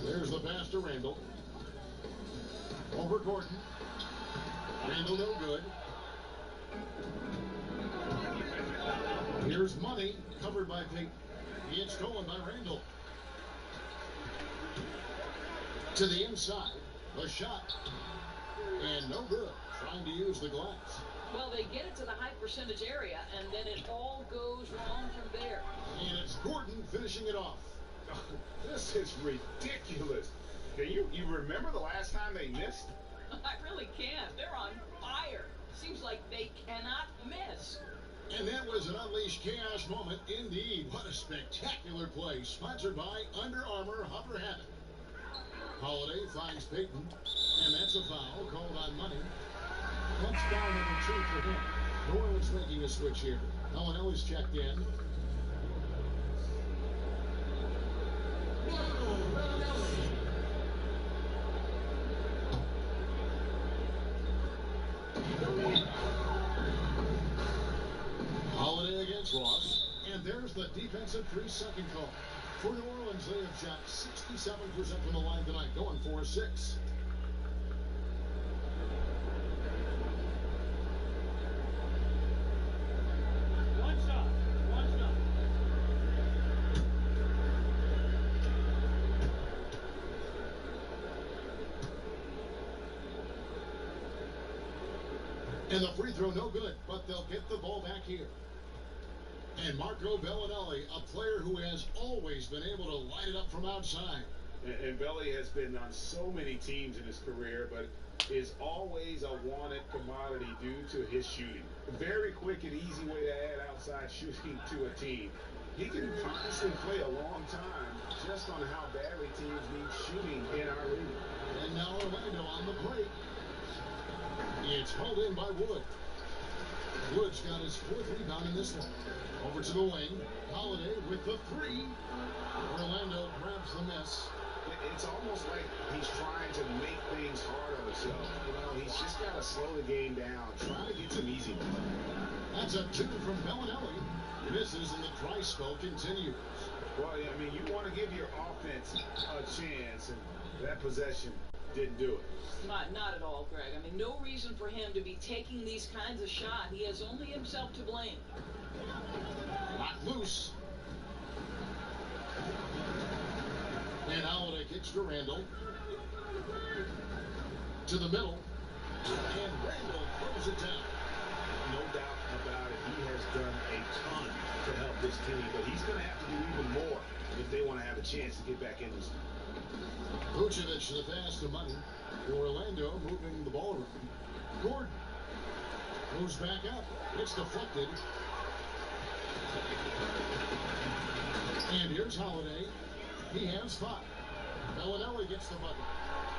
There's the pass to Randall. Over Gordon. Randall no good. Here's Money, covered by Payton. It's stolen by Randall. To the inside, the shot, and no good, trying to use the glass. Well, they get it to the high percentage area, and then it all goes wrong from there. And it's Gordon finishing it off. This is ridiculous. Can you remember the last time they missed? I really can't. They're on fire. Seems like they cannot miss. And that was an unleashed chaos moment indeed. What a spectacular play, sponsored by Under Armour Hover Habit. Holiday finds Payton, and that's a foul called on Money. That's foul number 2 for him. New Orleans making a switch here. L&L is checked in. Holiday against Ross, and there's the defensive 3-second call. For New Orleans, they have shot 67% from the line tonight, going 4-6. One shot. And the free throw no good, but they'll get the ball back here. And Marco Bellinelli, a player who has always been able to light it up from outside. And Belly has been on so many teams in his career, but is always a wanted commodity due to his shooting. A very quick and easy way to add outside shooting to a team. He can honestly play a long time just on how badly teams need shooting in our league. And now Orlando on the break. It's hauled in by Wood. Woods got his 4th rebound in this one. Over to the wing. Holiday with the 3. Orlando grabs the miss. It's almost like he's trying to make things hard on himself. You know, he's just got to slow the game down, trying to get some easy ones. That's a 2 from Bellinelli. Misses and the dry spell continues. Well, I mean, you want to give your offense a chance, and that possession didn't do it. Not at all, Greg. I mean, no reason for him to be taking these kinds of shots. He has only himself to blame. Not loose. And Holiday kicks to Randall. To the middle. And Randall throws it down. No doubt about it. He has done a ton to help this team, but he's going to have to do even more if they want to have a chance to get back in this. Vucevic the pass to Money. Orlando moving the ball around. Gordon moves back up. It's deflected. And here's Holiday. He has 5. Bellinelli gets the bucket.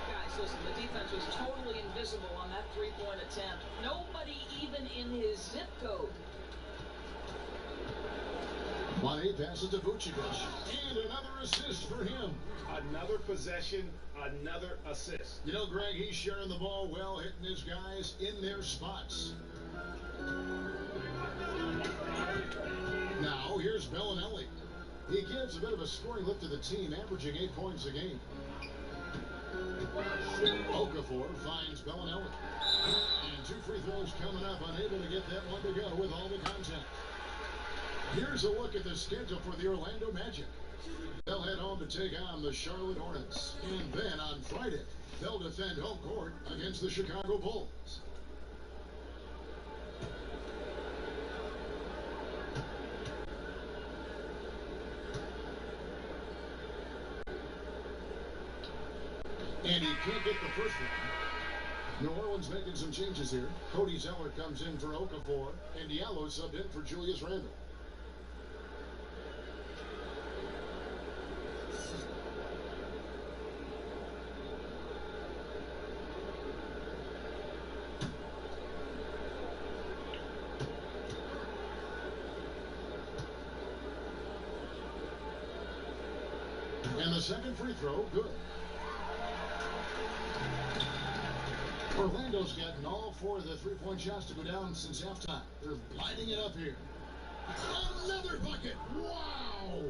Guys, listen, the defense was totally invisible on that three-point attempt. Nobody even in his zip code. Money passes to Vucevic. And another assist for him. Another possession, another assist. You know, Greg, he's sharing the ball well, hitting his guys in their spots. Now, here's Bellinelli. He gives a bit of a scoring lift to the team, averaging 8 points a game. Okafor finds Bellinelli. And 2 free throws coming up, unable to get that one to go with all the contact. Here's a look at the schedule for the Orlando Magic. They'll head home to take on the Charlotte Hornets. And then on Friday, they'll defend home court against the Chicago Bulls. And he can't get the first one. New Orleans making some changes here. Cody Zeller comes in for Okafor, and Diallo subbed in for Julius Randle. And the second free throw, good. Orlando's gotten all 4 of the 3-point shots to go down since halftime. They're lining it up here. Another bucket. Wow.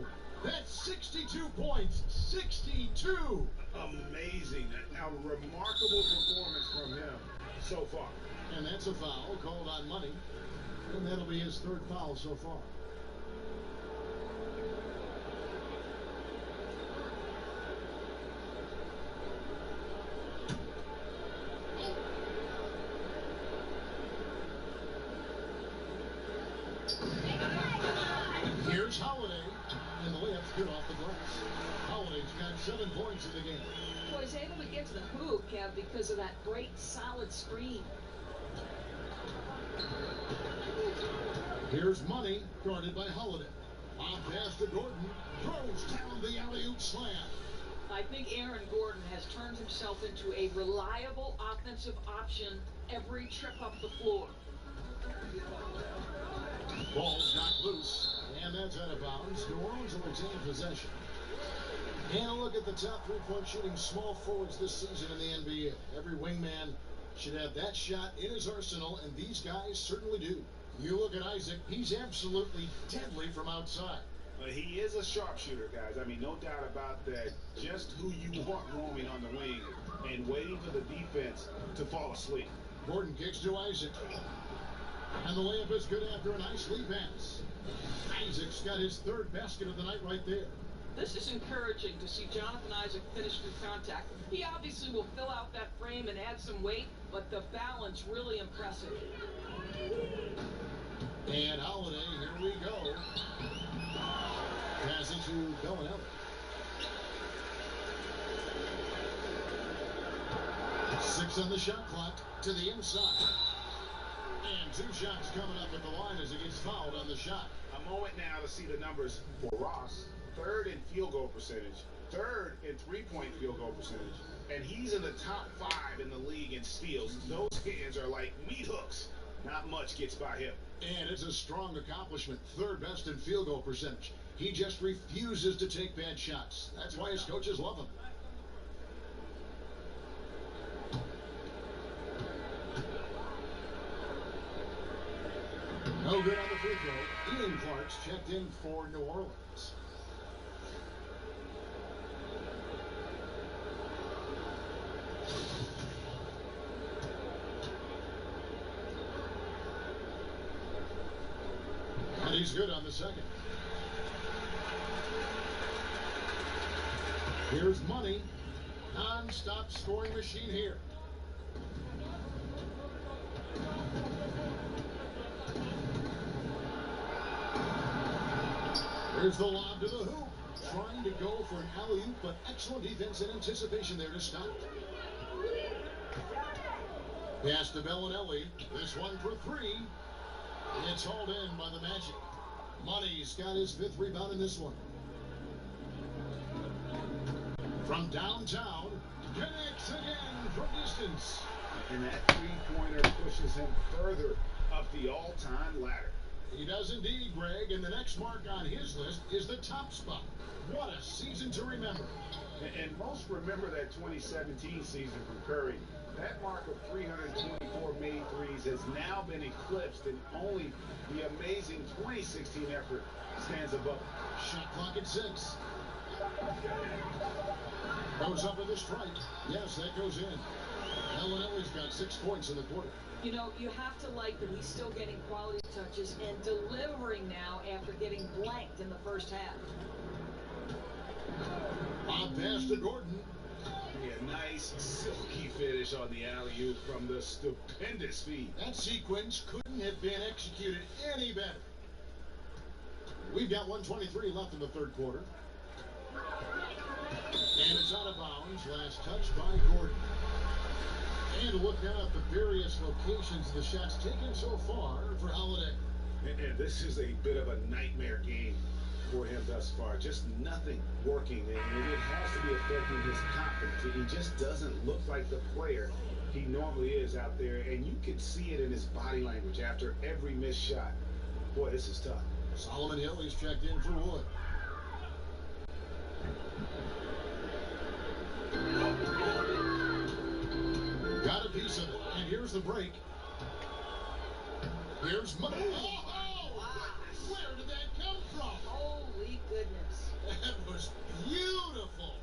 That's 62 points. 62. Amazing. A remarkable performance from him so far. And that's a foul called on Money. And that'll be his 3rd foul so far. Here's Holiday, and the layup's good off the glass. Holiday's got 7 points in the game. Well, he's able to get to the hoop, Kev, because of that great solid screen. Here's Money, guarded by Holiday. On pass to Gordon, throws down the alley-oop slam. I think Aaron Gordon has turned himself into a reliable offensive option every trip up the floor. Ball's knocked loose, and that's out of bounds. New Orleans will retain possession. And a look at the top 3-point shooting small forwards this season in the NBA. Every wingman should have that shot in his arsenal, and these guys certainly do. You look at Isaac, he's absolutely deadly from outside. He is a sharpshooter, guys. I mean, no doubt about that. Just who you want roaming on the wing and waiting for the defense to fall asleep. Gordon kicks to Isaac. And the layup is good after a nice lead pass. Isaac's got his 3rd basket of the night right there. This is encouraging to see Jonathan Isaac finish through contact. He obviously will fill out that frame and add some weight, but the balance really impressive. And Holiday, here we go. Pass it to Bellinelli. 6 on the shot clock to the inside. And 2 shots coming up at the line as he gets fouled on the shot. A moment now to see the numbers for Ross. 3rd in field goal percentage, 3rd in 3-point field goal percentage, and he's in the top 5 in the league in steals. Those hands are like meat hooks. Now not much gets by him. And it's a strong accomplishment. Third best in field goal percentage. He just refuses to take bad shots. That's why his coaches love him. No good on the free throw. Ian Clark's checked in for New Orleans. And he's good on the second. Here's Money. Non-stop scoring machine here. Here's the lob to the hoop. Trying to go for an alley-oop, but excellent defense and anticipation there to stop. Pass to Bellinelli. This one for three. It's hauled in by the Magic. Money's got his fifth rebound in this one. From downtown, connects again from distance. And that three-pointer pushes him further up the all-time ladder. He does indeed, Greg, and the next mark on his list is the top spot. What a season to remember. And most remember that 2017 season from Curry. That mark of 324 made threes has now been eclipsed, and only the amazing 2016 effort stands above it. Shot clock at 6. Goes up with a strike. Yes, that goes in. Bellinelli's got 6 points in the quarter. You know, you have to like that he's still getting quality touches and delivering now after getting blanked in the first half. On pass to Gordon. Yeah, nice, silky finish on the alley-oop from the stupendous feed. That sequence couldn't have been executed any better. We've got 1:23 left in the third quarter. And it's out of bounds. Last touch by Gordon. And look now at the various locations of the shots taken so far for Holiday. And this is a bit of a nightmare game for him thus far. Just nothing working, and it has to be affecting his confidence. He just doesn't look like the player he normally is out there, and you can see it in his body language after every missed shot. Boy, this is tough. Solomon Hill is checked in for Wood. Got a piece of it, and here's the break. Here's Money. Oh, wow. Where did that come from? Holy goodness. That was beautiful.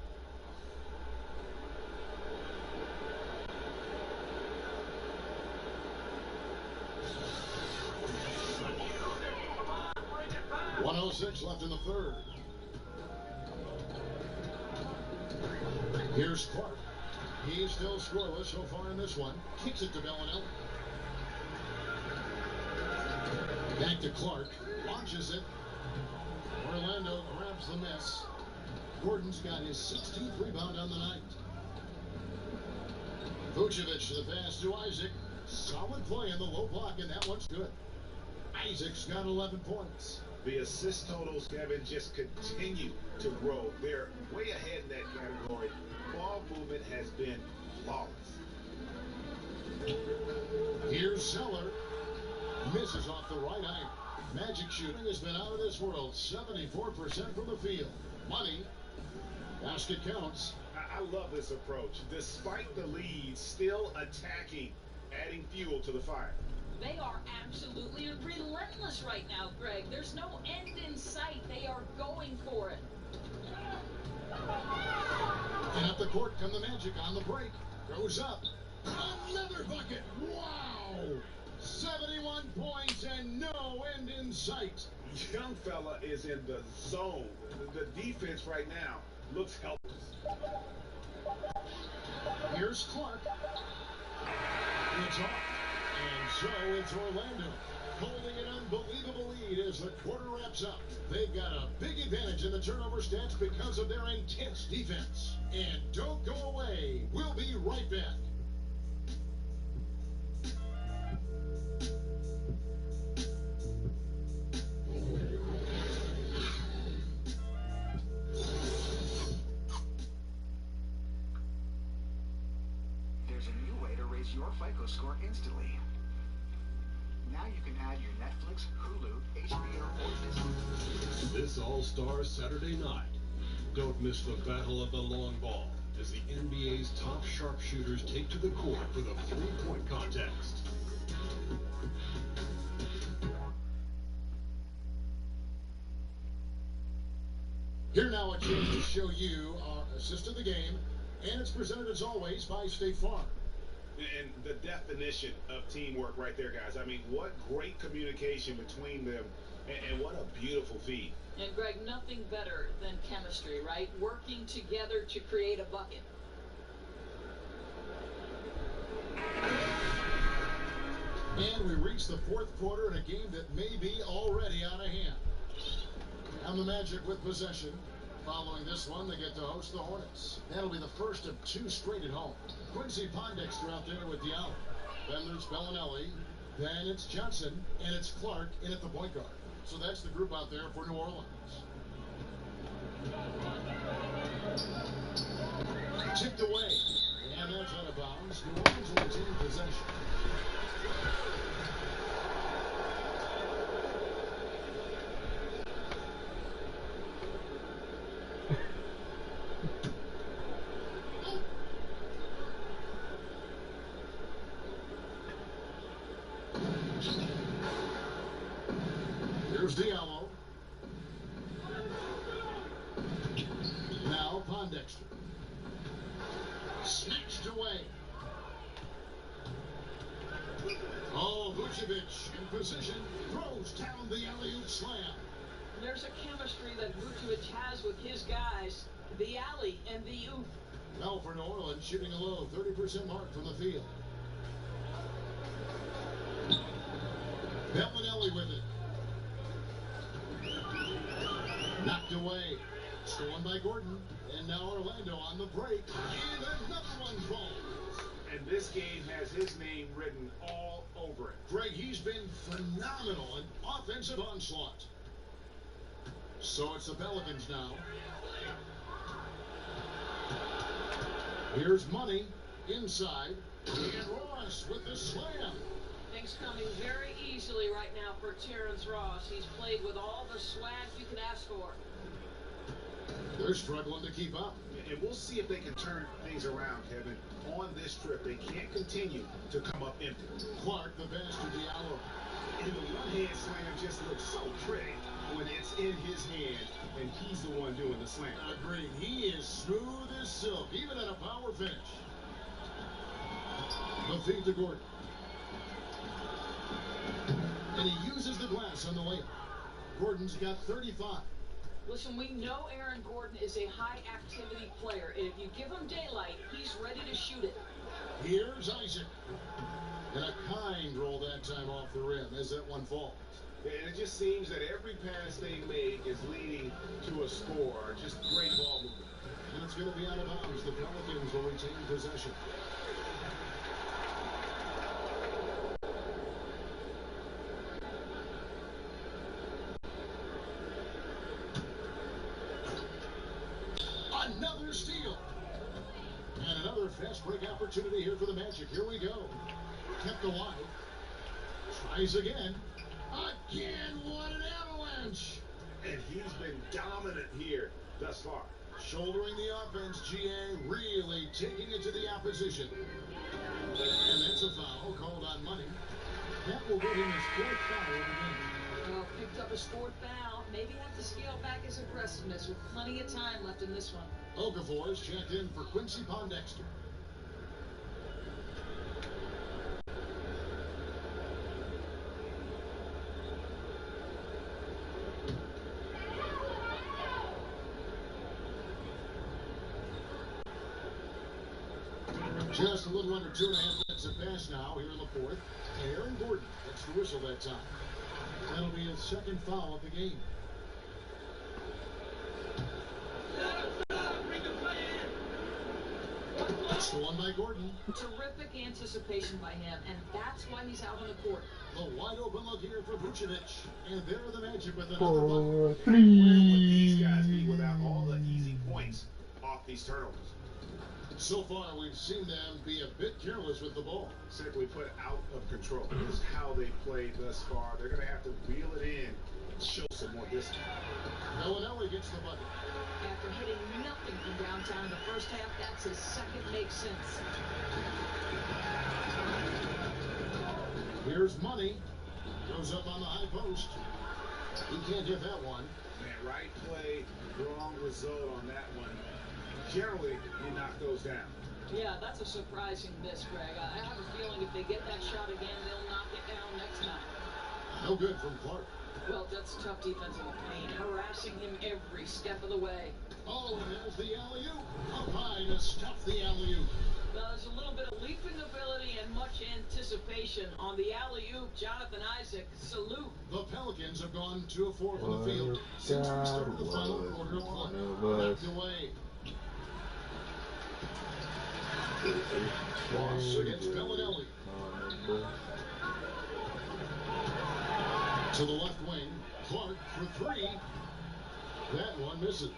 .106 left in the third. Here's Clark. He's still scoreless so far in this one. Kicks it to Bellinelli. Back to Clark. Launches it. Orlando grabs the miss. Gordon's got his 16th rebound on the night. Vucevic to the pass to Isaac. Solid play in the low block, and that one's good. Isaac's got 11 points. The assist totals, Kevin, just continue to grow. They're way ahead in that category. Ball movement has been flawless. Here's Zeller. Misses off the right iron. Magic shooting has been out of this world. 74% from the field. Money. Basket counts. I love this approach. Despite the lead, still attacking, adding fuel to the fire. They are absolutely relentless right now, Greg. There's no end in sight. They are going for it. And up the court come the Magic on the break. Goes up. Another bucket. Wow. 71 points and no end in sight. Young fella is in the zone. The defense right now looks helpless. Here's Clark. It's off. And so it's Orlando holding an unbelievable lead as the quarter wraps up. They've got a big advantage in the turnover stats because of their intense defense. And don't go away. We'll be right back. There's a new way to raise your FICO score instantly. Now you can add your Netflix, Hulu, HBO, or Disney. This All-Star Saturday night. Don't miss the battle of the long ball as the NBA's top sharpshooters take to the court for the three-point contest. Here now a chance to show you our assist of the game, and it's presented as always by State Farm. And the definition of teamwork right there, guys. I mean, what great communication between them, and what a beautiful feed. And Greg, nothing better than chemistry, right? Working together to create a bucket. And we reach the fourth quarter in a game that may be already out of hand. And the Magic with possession. Following this one, they get to host the Hornets. That'll be the first of two straight at home. Quincy Pondexter out there with the out. Then there's Bellinelli. Then it's Johnson. And it's Clark in at the point guard. So that's the group out there for New Orleans. Tipped away. And that's out of bounds. New Orleans will retain possession. Here's Diallo. Now Pondexter. Snatched away. Oh, Vucevic in position. Throws down the alley-oop slam. There's a chemistry that Vucevic has with his guys. The alley and the oop. Now for New Orleans, shooting a low 30% mark from the field. Bellinelli with it. Knocked away. Stolen by Gordon. And now Orlando on the break. And another one falls. And this game has his name written all over it. Greg, he's been phenomenal in offensive onslaught. So it's the Pelicans now. Here's Money inside. And Ross with the slam. Things coming very easily right now for Terrence Ross. He's played with all the swag you could ask for. They're struggling to keep up. And we'll see if they can turn things around, Kevin. On this trip, they can't continue to come up empty. Clark, the pass to Diallo. And the one-hand slam just looks so pretty when it's in his hand and he's the one doing the slam. Agreed. He is smooth as silk, even at a power finish. The feed to Gordon. And he uses the glass on the layup. Gordon's got 35. Listen, we know Aaron Gordon is a high-activity player. If you give him daylight, he's ready to shoot it. Here's Isaac. And a kind roll that time off the rim as that one falls. And it just seems that every pass they make is leading to a score. Just great ball movement. And it's going to be out of bounds. The Pelicans will retain possession. Another steal. And another fast break opportunity here for the Magic. Here we go. Kept alive. Tries again. Again, what an avalanche. And he's been dominant here thus far. Shouldering the offense, GA really taking it to the opposition. And that's a foul called on Money. That will get him his fourth foul of the game. Well, picked up his fourth foul. Maybe have to scale back his aggressiveness with plenty of time left in this one. Okafor is checked in for Quincy Pondexter. Just a little under 2.5 minutes of pass now here in the fourth. And Aaron Gordon gets the whistle that time. That'll be his second foul of the game. Stolen by Gordon. Terrific anticipation by him, and that's why he's out on the court. The wide open look here for Vucevic. And there are the Magic with another 4, ball. 3. Where would these guys be without all the easy points off these turnovers? So far, we've seen them be a bit careless with the ball. Simply put, out of control. This is how they played thus far. They're going to have to reel it in and show some more discipline. Bellinelli gets the bucket. After hitting nothing from downtown in the first half, that's his second make since. Here's Money. Goes up on the high post. He can't get that one. Man, right play, wrong result on that one. Generally, you knock those down. Yeah, that's a surprising miss, Greg. I have a feeling if they get that shot again, they'll knock it down next time. No good from Clark. Well, that's tough defense in the paint, harassing him every step of the way. Oh, and there's the alley-oop. Up high to stuff the alley-oop. Now, there's a little bit of leaping ability and much anticipation on the alley-oop. Jonathan Isaac, salute. The Pelicans have gone 2 of 4 from the field since we started the final quarter of play. Knocked away. Ross against Bellinelli. To the left wing, Clark for 3. That one misses.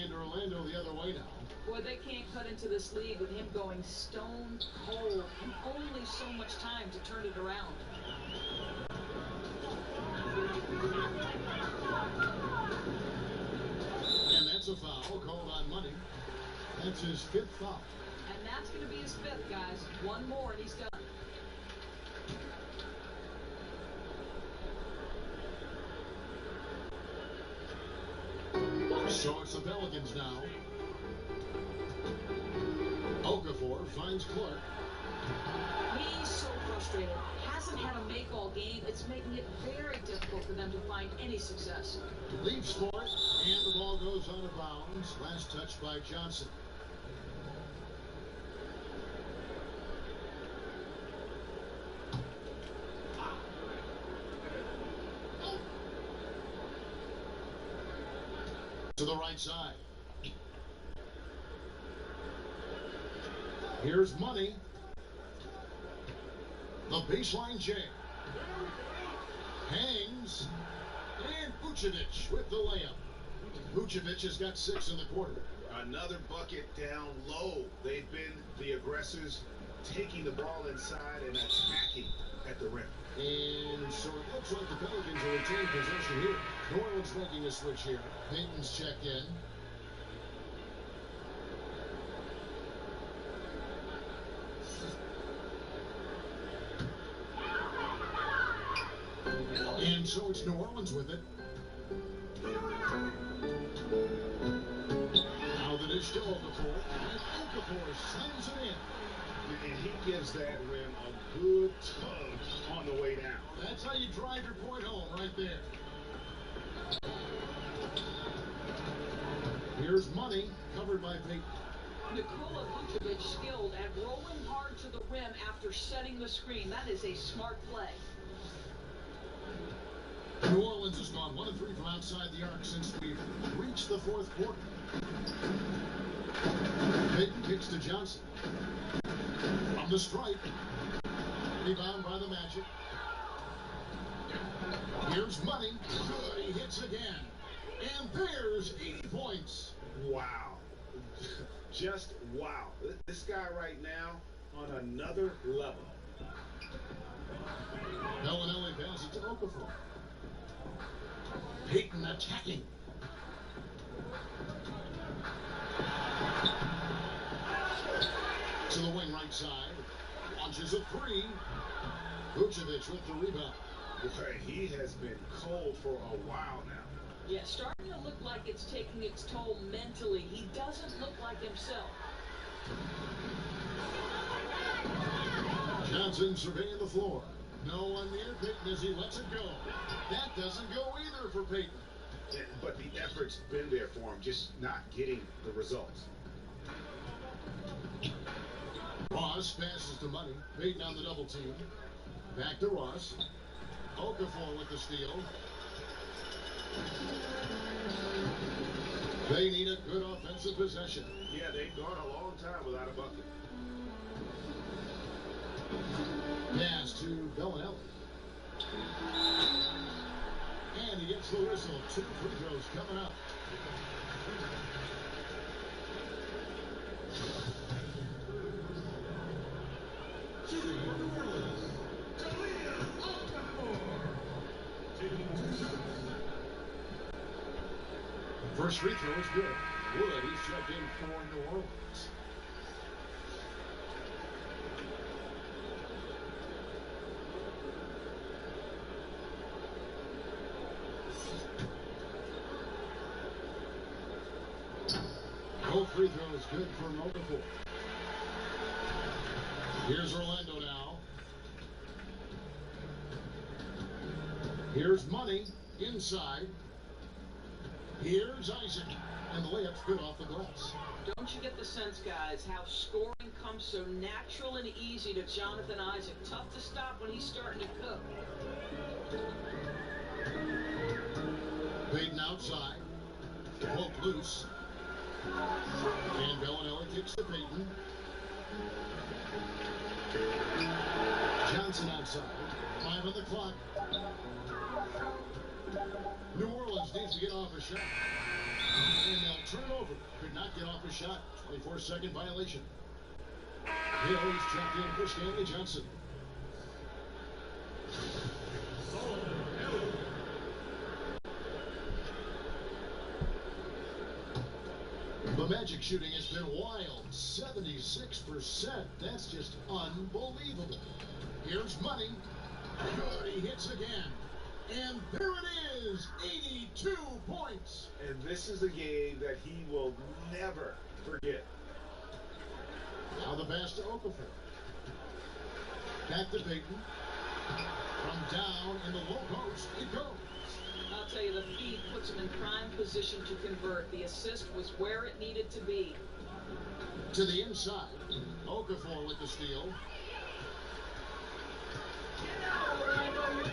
And Orlando the other way now. Boy, they can't cut into this league with him going stone cold and only so much time to turn it around. And that's a foul called on Money. That's his 5th foul. And that's going to be his 5th, guys. One more and he's done. So it's the Pelicans now. Okafor finds Clark. He's so frustrated. Hasn't had a make all game. It's making it very difficult for them to find any success. Leaps for it, and the ball goes out of bounds. Last touch by Johnson. To the right side. Here's Money. The baseline J. Hangs. And Vucevic with the layup. Vucevic has got 6 in the quarter. Another bucket down low. They've been the aggressors, taking the ball inside and attacking at the rim. And so it looks like the Pelicans will retain possession here. New Orleans making a switch here. Payton's checked in. And so it's New Orleans with it. Now that it's still Okafor. And Okafor slams it in. And he gives that rim a good tug on the way down. That's how you drive your point home right there. Here's Money, covered by Payton. Nikola Vucevic skilled at rolling hard to the rim after setting the screen. That is a smart play. New Orleans has gone 1 of 3 from outside the arc since we've reached the 4th quarter. Payton kicks to Johnson. From the stripe. Rebound by the Magic. Here's Money. Good, he hits again. And there's 80 points. Wow. Just wow. This guy right now on another level. Bellinelli passes to Okafor. Payton attacking. To the wing right side. Launches a 3. Vucevic with the rebound. Boy, he has been cold for a while now. Yeah, starting to look like it's taking its toll mentally. He doesn't look like himself. Johnson surveying the floor. No one near Payton as he lets it go. That doesn't go either for Payton. But the effort's been there for him, just not getting the results. Ross passes to Money. Payton on the double team. Back to Ross. Okafor with the steal. They need a good offensive possession. Yeah, they've gone a long time without a bucket. Pass to Bellinelli. And he gets the whistle. 2 free throws coming up. First free throw is good. Wood, he's checked in for New Orleans. Both free throws good for Okafor. Here's Orlando now. Here's Money inside. Here's Isaac. And the layup's good off the glass. Don't you get the sense, guys, how scoring comes so natural and easy to Jonathan Isaac? Tough to stop when he's starting to cook. Payton outside. Poke loose. And Bellinelli kicks to Payton. Johnson outside. 5 on the clock. New Orleans needs to get off a shot. And they'll turn over. Could not get off a shot. 24-second violation. Hill, he's checked in for Stanley Johnson. The Magic shooting has been wild. 76%. That's just unbelievable. Here's Money. Good, he hits again. And there it is, 82 points. And this is a game that he will never forget. Now the pass to Okafor. Back to Payton. From down in the low post, it goes. I'll tell you, the feed puts him in prime position to convert. The assist was where it needed to be. To the inside. Okafor with the steal.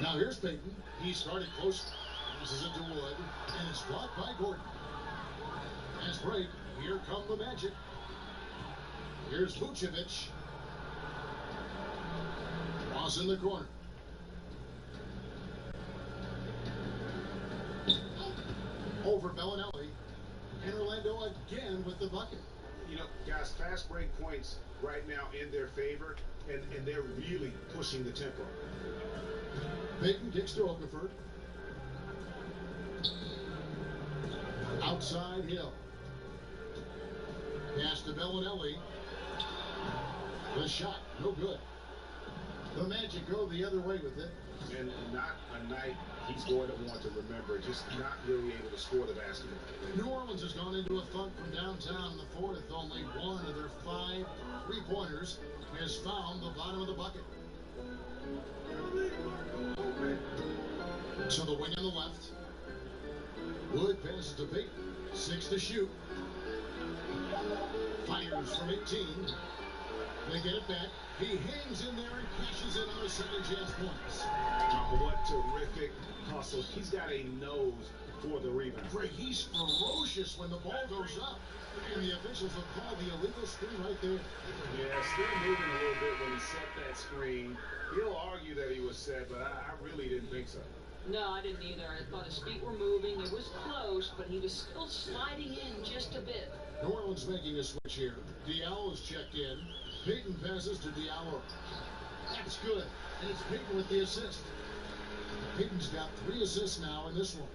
Now here's Payton. He started close. Passes it to Wood. And it's blocked by Gordon. Fast break. Here come the Magic. Here's Vucevic. Ross in the corner. Over Bellinelli. And Orlando again with the bucket. You know, guys, fast break points right now in their favor, and they're really pushing the tempo. Payton kicks to Okafor. Outside Hill. Pass to Bellinelli. The shot, no good. The Magic go the other way with it. And not a night he's going to want to remember, just not really able to score the basketball. New Orleans has gone into a funk from downtown in the fourth. Only one of their 5 three-pointers has found the bottom of the bucket. To the wing on the left. Wood passes to Payton. 6 to shoot. Fires from 18. They get it back. He hangs in there and cashes in on a second chance points. What terrific hustle. He's got a nose for the rebound. Greg, he's ferocious when the ball goes up. And the officials will call the illegal screen right there. Yeah, still moving a little bit when he set that screen. He'll argue that he was set, but I really didn't think so. No, I didn't either. I thought his feet were moving. It was close, but he was still sliding in just a bit. New Orleans making a switch here. Diallo's checked in. Payton passes to Diallo. That's good. And it's Payton with the assist. Payton's got 3 assists now in this one.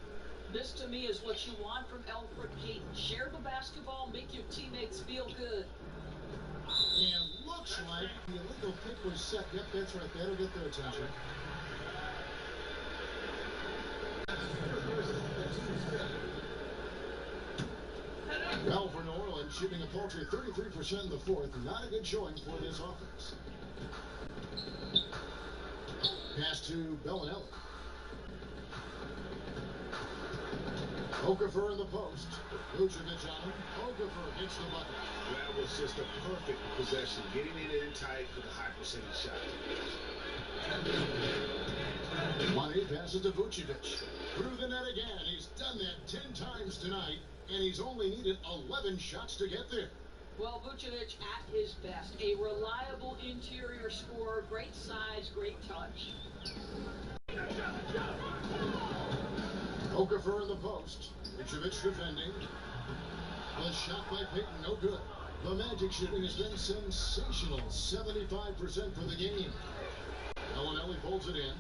This, to me, is what you want from Elfrid Payton. Share the basketball, make your teammates feel good. And looks like the illegal pick was set. Yep, that's right. That'll get their attention. Well, for New Orleans, shooting a paltry 33% in the fourth. Not a good showing for this offense. Pass to Bellinelli. Okafor in the post. Vucevic on him. Okafor gets the bucket. That was just a perfect possession. Getting it in tight for the high percentage shot. Money passes to Vucevic. Through the net again. He's done that 10 times tonight. And he's only needed 11 shots to get there. Well, Vucevic at his best. A reliable interior scorer. Great size, great touch. Okafor in the post. Vucevic defending. The shot by Payton, no good. The Magic shooting has been sensational. 75% for the game. Bellinelli pulls it in.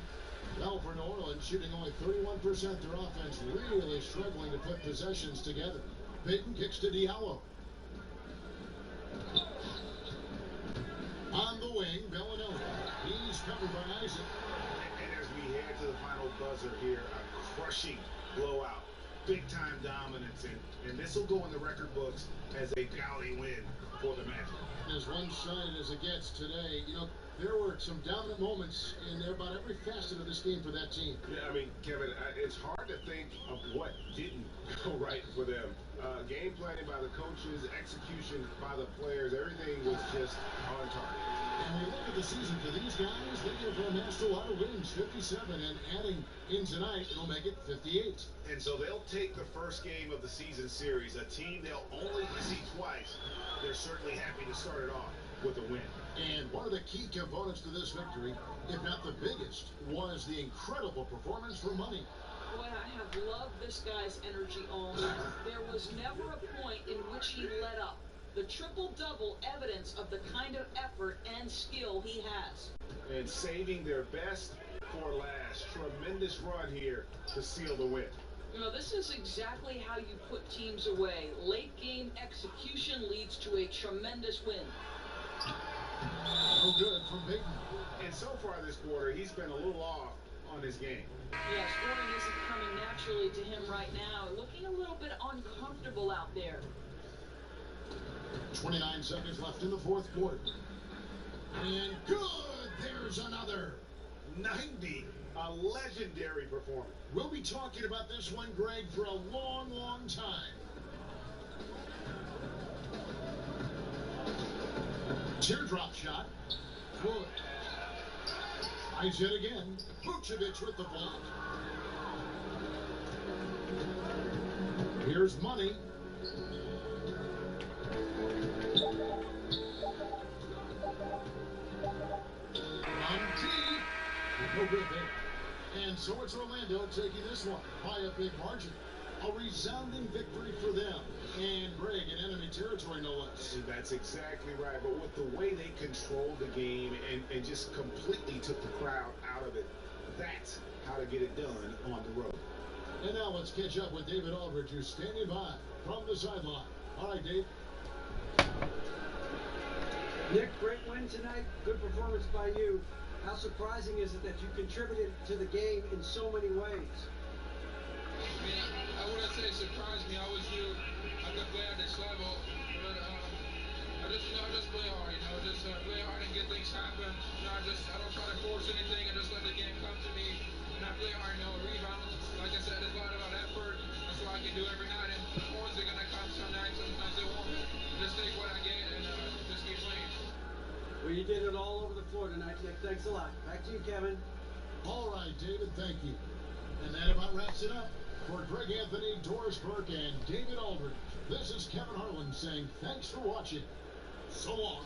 Now for New Orleans, shooting only 31%. Their offense really struggling to put possessions together. Peyton kicks to Diallo. On the wing, Bellinelli. He's covered by Isaac. And as we head to the final buzzer here, a crushing blowout, big-time dominance, and this will go in the record books as a gaudy win for the Magic. As one-sided as it gets today, you know, there were some dominant moments in about every facet of this game for that team. Yeah, I mean, Kevin, it's hard to think of what didn't go right for them. Game planning by the coaches, execution by the players, everything was just on target. And when you look at the season for these guys, they have amassed a lot of wins, 57, and adding in tonight, it'll make it 58. And so they'll take the first game of the season series, a team they'll only see twice. They're certainly happy to start it off with a win. And one of the key components to this victory, if not the biggest, was the incredible performance for Money. Boy, I have loved this guy's energy all night. There was never a point in which he let up. The triple-double evidence of the kind of effort and skill he has. And saving their best for last. Tremendous run here to seal the win. You know, this is exactly how you put teams away. Late-game execution leads to a tremendous win. No good from Peyton. And so far this quarter, he's been a little off on his game. Yeah, scoring isn't coming naturally to him right now. Looking a little bit uncomfortable out there. 29 seconds left in the fourth quarter. And good! There's another. 90. A legendary performance. We'll be talking about this one, Greg, for a long, long time. Teardrop shot. Good. Eyes it again. Vucevic with the block. Here's Money. On deep. No good there. And so it's Orlando taking this one by a big margin. A resounding victory for them. And Greg in enemy territory, no less. That's exactly right. But with the way they controlled the game and just completely took the crowd out of it, that's how to get it done on the road. And now let's catch up with David Aldridge, who's standing by from the sideline. All right, Dave. Nick, great win tonight. Good performance by you. How surprising is it that you contributed to the game in so many ways? I mean, I wouldn't say it surprised me. I always knew I could play at this level, but I just play hard. Just play hard and get things happen. I don't try to force anything and just let the game come to me. And I play hard. Rebounds. Like I said, it's a lot about effort. That's what I can do every night. And points are gonna come some nights. Sometimes they won't. Just take what I get and just keep playing. Well, you did it all over the floor tonight, Nick. Thanks a lot. Back to you, Kevin. All right, David, thank you. And that about wraps it up. For Greg Anthony, Doris Burke, and David Aldridge, this is Kevin Harlan saying thanks for watching. So long.